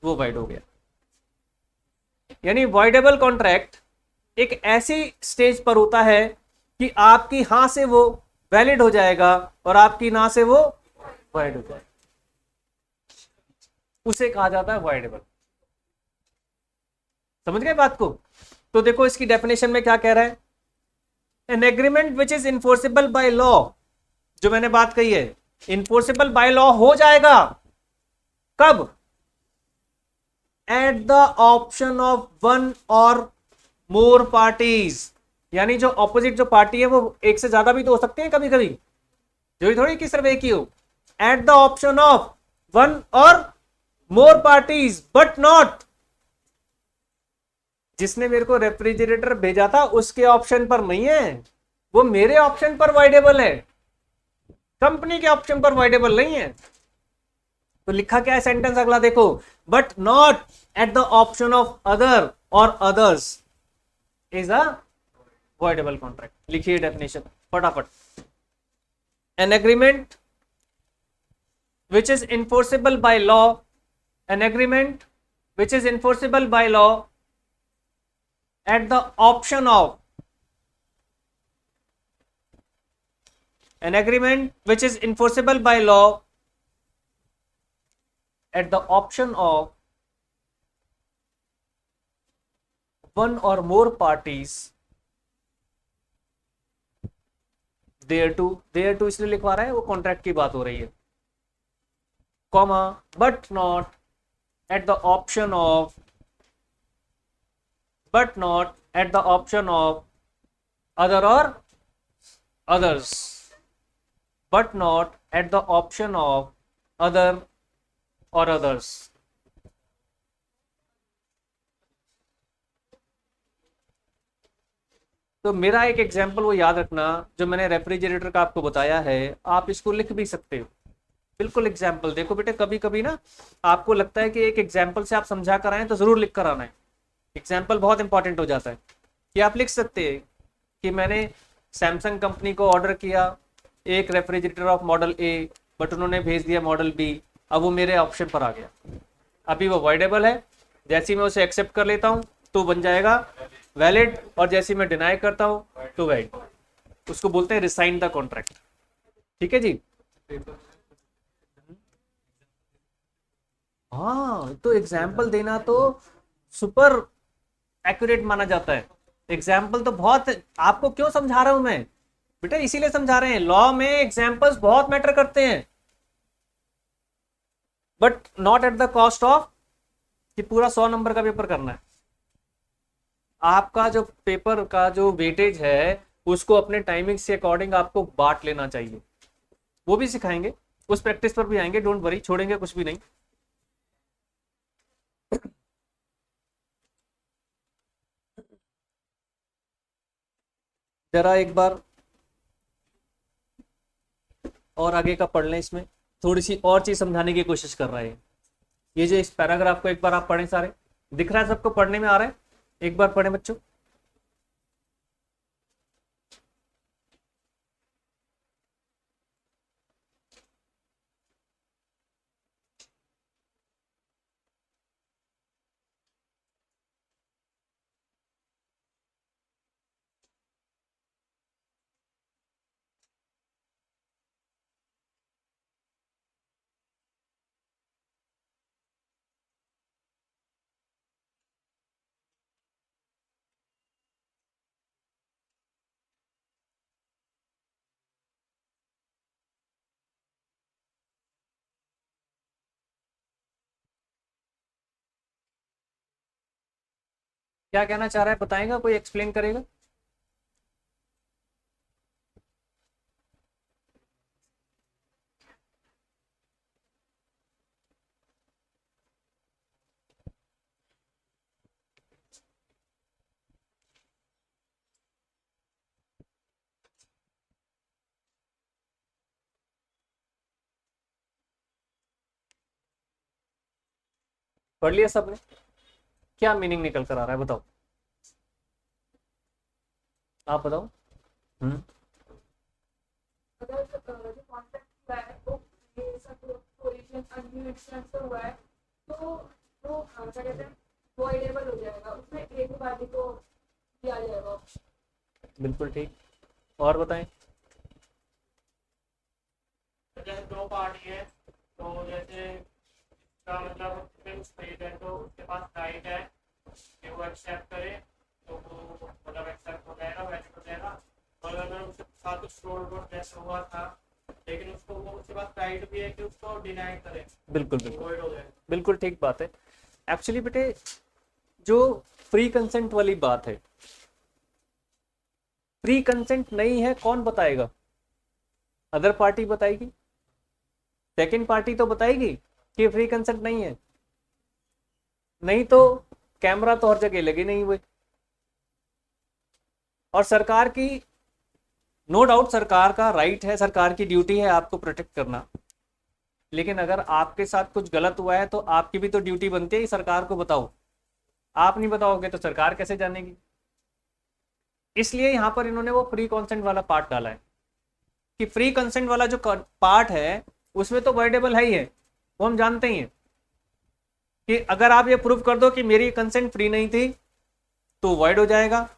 वो वाइड हो गया। यानी वाइडेबल कॉन्ट्रैक्ट एक ऐसी स्टेज पर होता है कि आपकी हां से वो वैलिड हो जाएगा और आपकी ना से वो वाइड हो जाएगा, उसे कहा जाता है वाइडेबल। समझ गए बात को? तो देखो इसकी डेफिनेशन में क्या कह रहा है, N agreement which is enforceable by law, जो मैंने बात कही है, इन्फोर्सिबल बाय लॉ हो जाएगा कब? Eight the option of one और मोर पार्टीज। यानी जो ऑपोजिट जो पार्टी है वो एक से ज्यादा भी तो हो सकते हैं कभी कभी, जो थोड़ी कि सिर्फ एक ही हो। Eight the option of one और मोर पार्टीज बट नॉट, जिसने मेरे को रेफ्रिजरेटर भेजा था उसके ऑप्शन पर नहीं है, वो मेरे ऑप्शन पर वाइडेबल है, कंपनी के ऑप्शन पर वाइडेबल नहीं है। तो लिखा क्या है सेंटेंस अगला देखो, but not at the option of other और others is a voidable contract। लिखिए डेफिनेशन फटाफट। An agreement which is enforceable by law, an agreement which is enforceable by law at the option of, an agreement which is enforceable by law at the option of one or more parties, thereto इसलिए लिखवा रहा है वो contract की बात हो रही है, comma but not at the option of, but not at the option of other or others, but not at the option of other or others। तो मेरा एक एग्जांपल वो याद रखना जो मैंने रेफ्रिजरेटर का आपको बताया है, आप इसको लिख भी सकते हो। बिल्कुल एग्जाम्पल देखो बेटे, कभी कभी ना आपको लगता है कि एक एग्जाम्पल से आप समझा कर आए तो जरूर लिख कर आना है, एग्जाम्पल बहुत इंपॉर्टेंट हो जाता है। कि आप लिख सकते हैं कि मैंने सैमसंग कंपनी को ऑर्डर किया एक refrigerator of model A, but उन्होंने भेज दिया मॉडल बी, अब वो मेरे ऑप्शन पर आ गया, अभी वो वॉइडेबल है, जैसे ही मैं उसे एक्सेप्ट कर लेता हूँ तो बन जाएगा वैलिड, और जैसे ही मैं डिनाई करता हूँ तो वैलिड। उसको बोलते हैं रिसाइन द कॉन्ट्रैक्ट। ठीक है जी। हाँ तो एग्जाम्पल देना तो सुपर एक्यूरेट माना जाता है। एग्जाम्पल तो बहुत, आपको क्यों समझा रहा हूं मैं बेटा, इसीलिए समझा रहे हैं लॉ में एग्जाम्पल्स बहुत मैटर करते हैं, but not at the cost of कि पूरा 100 नंबर का पेपर करना है। आपका जो पेपर का जो वेटेज है उसको अपने टाइमिंग से अकॉर्डिंग आपको बांट लेना चाहिए, वो भी सिखाएंगे, उस प्रैक्टिस पर भी आएंगे, डोंट वरी, छोड़ेंगे कुछ भी नहीं। जरा एक बार और आगे का पढ़ लें, इसमें थोड़ी सी और चीज समझाने की कोशिश कर रहे हैं। ये जो इस पैराग्राफ को एक बार आप पढ़ें, सारे दिख रहा है सबको, पढ़ने में आ रहा है, एक बार पढ़ें बच्चों। क्या कहना चाह रहा है बताएगा, कोई एक्सप्लेन करेगा? पढ़ लिया सबने? क्या मीनिंग निकल कर आ रहा है बताओ, आप बताओ। अगर जो कॉन्ट्रैक्ट हुआ है वो ये सब पोजीशन अनलिमिटेड तो हुआ है तो वो क्या कहते हैं वॉइडेबल हो जाएगा, उसमें एक पार्टी को दिया जाएगा। बिल्कुल ठीक, और बताएं। जैसे दो पार्टी है तो जैसे इसका मतलब स्टेट है तो उसके पास राइट है कि वो एक्सेप्ट करे तो वो मतलब एक्सेप्ट हो जाएगा, वैसे हो जाएगा। और अगर उसके साथ कुछ फ्रॉड वोड जैसे हुआ था लेकिन उसको वो उसके पास राइट भी है कि उसको डिनाई करे, बिल्कुल बिल्कुल अवॉइड हो जाएगा। बिल्कुल ठीक बात है। एक्चुअली बेटे जो फ्री कंसेंट वाली बात है, फ्री कंसेंट नहीं है कौन बताएगा? अदर पार्टी बताएगी, सेकंड पार्टी तो बताएगी कि फ्री कंसेंट नहीं है, नहीं तो कैमरा तो हर जगह लगे नहीं हुए। और सरकार की नो डाउट सरकार का राइट है, सरकार की ड्यूटी है आपको प्रोटेक्ट करना, लेकिन अगर आपके साथ कुछ गलत हुआ है तो आपकी भी तो ड्यूटी बनती है कि सरकार को बताओ। आप नहीं बताओगे तो सरकार कैसे जानेगी? इसलिए यहां पर इन्होंने वो फ्री कंसेंट वाला पार्ट डाला है कि फ्री कंसेंट वाला जो पार्ट है उसमें तो वॉइडेबल है ही है, वो हम जानते ही हैं कि अगर आप ये प्रूव कर दो कि मेरी कंसेंट फ्री नहीं थी तो वॉइड हो जाएगा,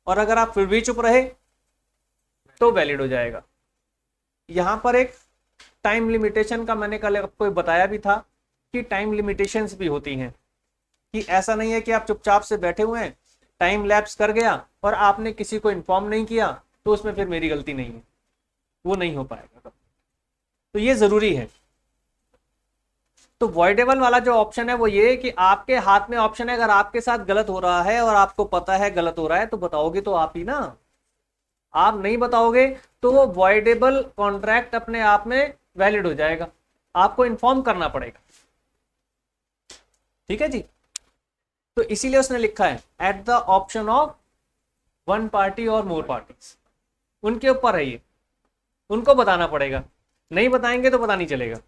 और अगर आप फिर भी चुप रहे तो वैलिड हो जाएगा। यहां पर एक टाइम लिमिटेशन का मैंने कल आपको बताया भी था कि टाइम लिमिटेशंस भी होती हैं, कि ऐसा नहीं है कि आप चुपचाप से बैठे हुए हैं, टाइम लैप्स कर गया और आपने किसी को इन्फॉर्म नहीं किया तो उसमें फिर मेरी गलती नहीं है, वो नहीं हो पाएगा। तो ये जरूरी है। तो वॉइडेबल वाला जो ऑप्शन है वो ये कि आपके हाथ में ऑप्शन है, अगर आपके साथ गलत हो रहा है और आपको पता है गलत हो रहा है तो बताओगे तो आप ही ना, आप नहीं बताओगे तो वो वॉइडेबल कॉन्ट्रैक्ट अपने आप में वैलिड हो जाएगा, आपको इन्फॉर्म करना पड़ेगा। ठीक है जी, तो इसीलिए उसने लिखा है eight the option of one party और मोर पार्टीज, उनके ऊपर है ये, उनको बताना पड़ेगा, नहीं बताएंगे तो पता नहीं चलेगा।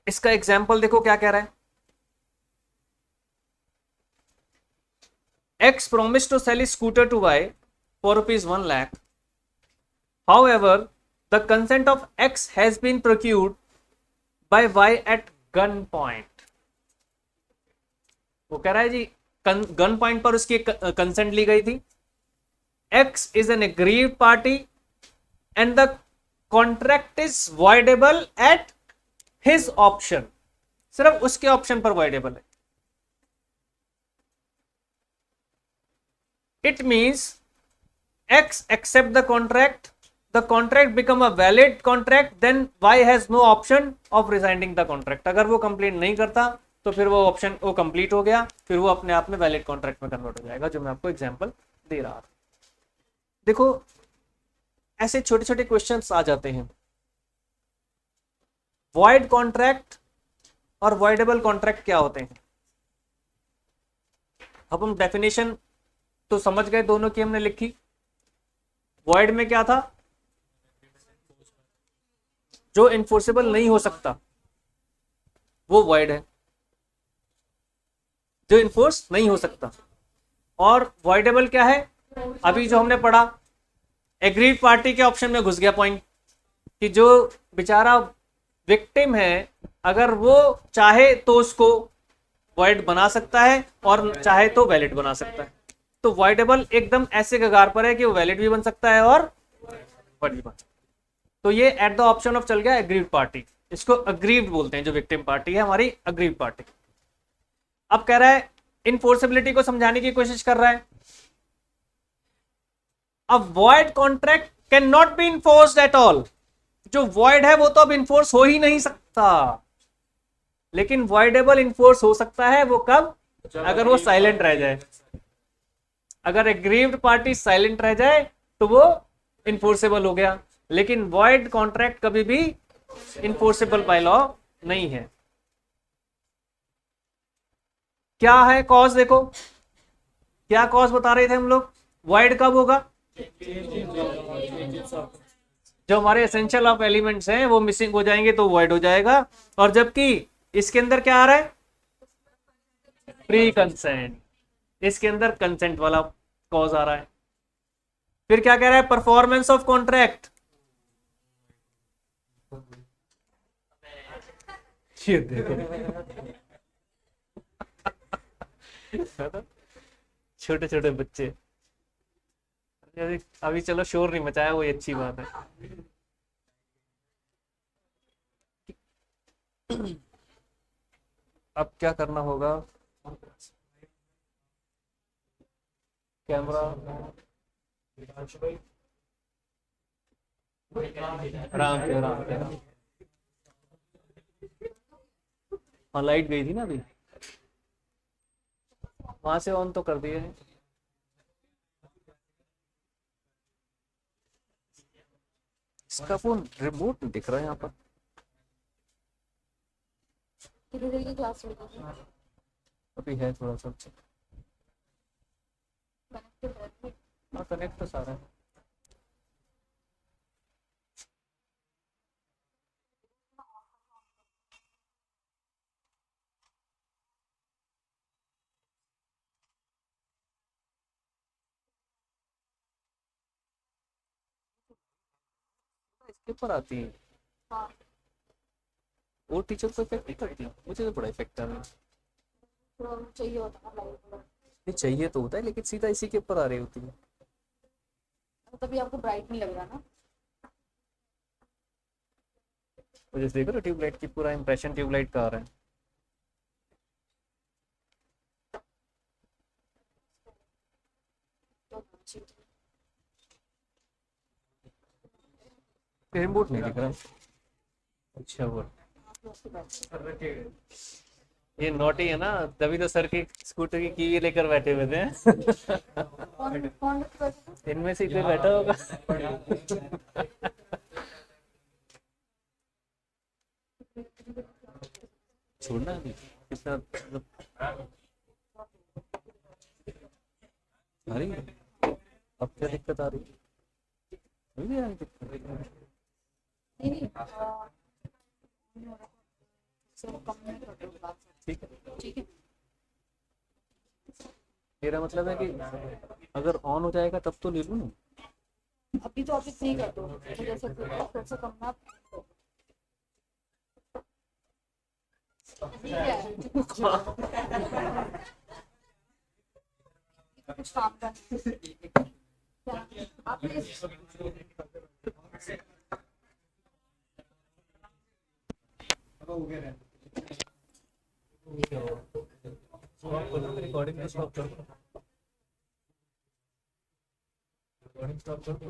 इसका एग्जाम्पल देखो क्या कह रहा है। X promised to sell his scooter to Y for ₹1 lakh. However, the consent of X has been procured by Y at gunpoint. वो कह रहा है जी गन पॉइंट पर उसकी कंसेंट ली गई थी। X is an aggrieved party and the contract is voidable at his option. सिर्फ उसके ऑप्शन पर voidable है। It means X accept the contract become a valid contract, then Y has no option of rescinding the contract. अगर वो complete नहीं करता तो फिर वो ऑप्शन वो कंप्लीट हो गया, फिर वो अपने आप में वैलिड कॉन्ट्रैक्ट में कन्वर्ट हो जाएगा, जो मैं आपको एग्जांपल दे रहा था। देखो ऐसे छोटे छोटे क्वेश्चंस आ जाते हैं। वॉइड कॉन्ट्रैक्ट और वॉइडेबल कॉन्ट्रैक्ट क्या होते हैं? अब हम डेफिनेशन तो समझ गए, दोनों की हमने लिखी। वॉइड में क्या था? जो इन्फोर्सेबल नहीं हो सकता वो वॉइड है, जो इन्फोर्स नहीं हो सकता। और वॉइडेबल क्या है? अभी जो हमने पढ़ा, एग्रीड पार्टी के ऑप्शन में घुस गया पॉइंट, कि जो बेचारा विक्टिम है अगर वो चाहे तो उसको वॉइड बना सकता है और चाहे तो वैलिड बना सकता है। तो वॉइडेबल एकदम ऐसे कगार पर है कि वो वैलिड भी बन सकता है और वॉइड भी बन सकता है। तो ये एट द ऑप्शन ऑफ चल गया एग्रीड पार्टी, इसको अग्रीव्ड बोलते हैं। जो विक्टिम पार्टी है हमारी अग्रीव्ड पार्टी। अब कह रहा है इनफोर्सेबिलिटी को समझाने की कोशिश कर रहा है। अब void contract can not be enforced at all. जो वॉइड है वो तो अब इन्फोर्स हो ही नहीं सकता, लेकिन वॉइडेबल इन्फोर्स हो सकता है। वो कब? अगर वो साइलेंट रह जाए। अगर एग्रीव्ड पार्टी साइलेंट रह जाए तो वो इन्फोर्सेबल हो गया, लेकिन वॉइड कॉन्ट्रैक्ट कभी भी इन्फोर्सेबल बाय लॉ नहीं है। क्या है कॉज? देखो क्या कॉज बता रहे थे हम लोग। वॉइड कब होगा? जो हमारे एसेंशियल ऑफ एलिमेंट्स हैं वो मिसिंग हो जाएंगे तो वॉइड हो जाएगा। और जबकि इसके अंदर क्या आ रहा है, प्री कंसेंट, इसके अंदर कंसेंट वाला कॉज आ रहा है। फिर क्या कह रहा है, परफॉर्मेंस ऑफ कॉन्ट्रैक्ट, ये देखो छोटे छोटे बच्चे, अभी चलो शोर नहीं मचाया, वो अच्छी बात है। अब क्या करना होगा, कैमरा आराम से आराम से। हाँ लाइट गई थी ना अभी, वहां से ऑन तो कर दिए हैं। इसका फोन रिमोट नहीं दिख रहा है यहाँ पर। कितनी देर की क्लास होगी? अभी है थोड़ा सा। कनेक्टेड है। हाँ कनेक्ट तो सारा है। इसके ऊपर आती है हाँ, वो टीचर को इफेक्ट नहीं करती, मुझे तो बड़ा इफेक्ट आ रहा है। थोड़ा चाहिए होता है ना लाइट। ये चाहिए तो होता है लेकिन सीधा इसी के ऊपर आ रही होती है। तभी आपको ब्राइट नहीं लग रहा ना। तो जैसे देखो ना ट्यूबलाइट की पूरा इंप्रेशन ट्यूबलाइट का आ रहा है। रिमोट नहीं दिख रहा। अच्छा वो ये नोटी है ना, तभी तो सर की स्कूटर की कीवी लेकर बैठे हुए थे। कौन कौन इनमें से कोई बैठा होगा। छोड़ना नहीं कितना मतलब आ रही है। अब क्या दिक्कत आ रही है, अभी भी आ रही दिक्कत। नहीं कम नहीं कर दो बात। ठीक है, ठीक है। मेरा मतलब है कि अगर ऑन हो जाएगा तब तो ले लूँ ना। अभी तो आप इतनी कर दो तो जैसे फिर से कम ना। ठीक है। कुछ काम कर क्या आप रिकॉर्डिंग स्टॉप कर दो, रिकॉर्डिंग स्टॉप कर दो।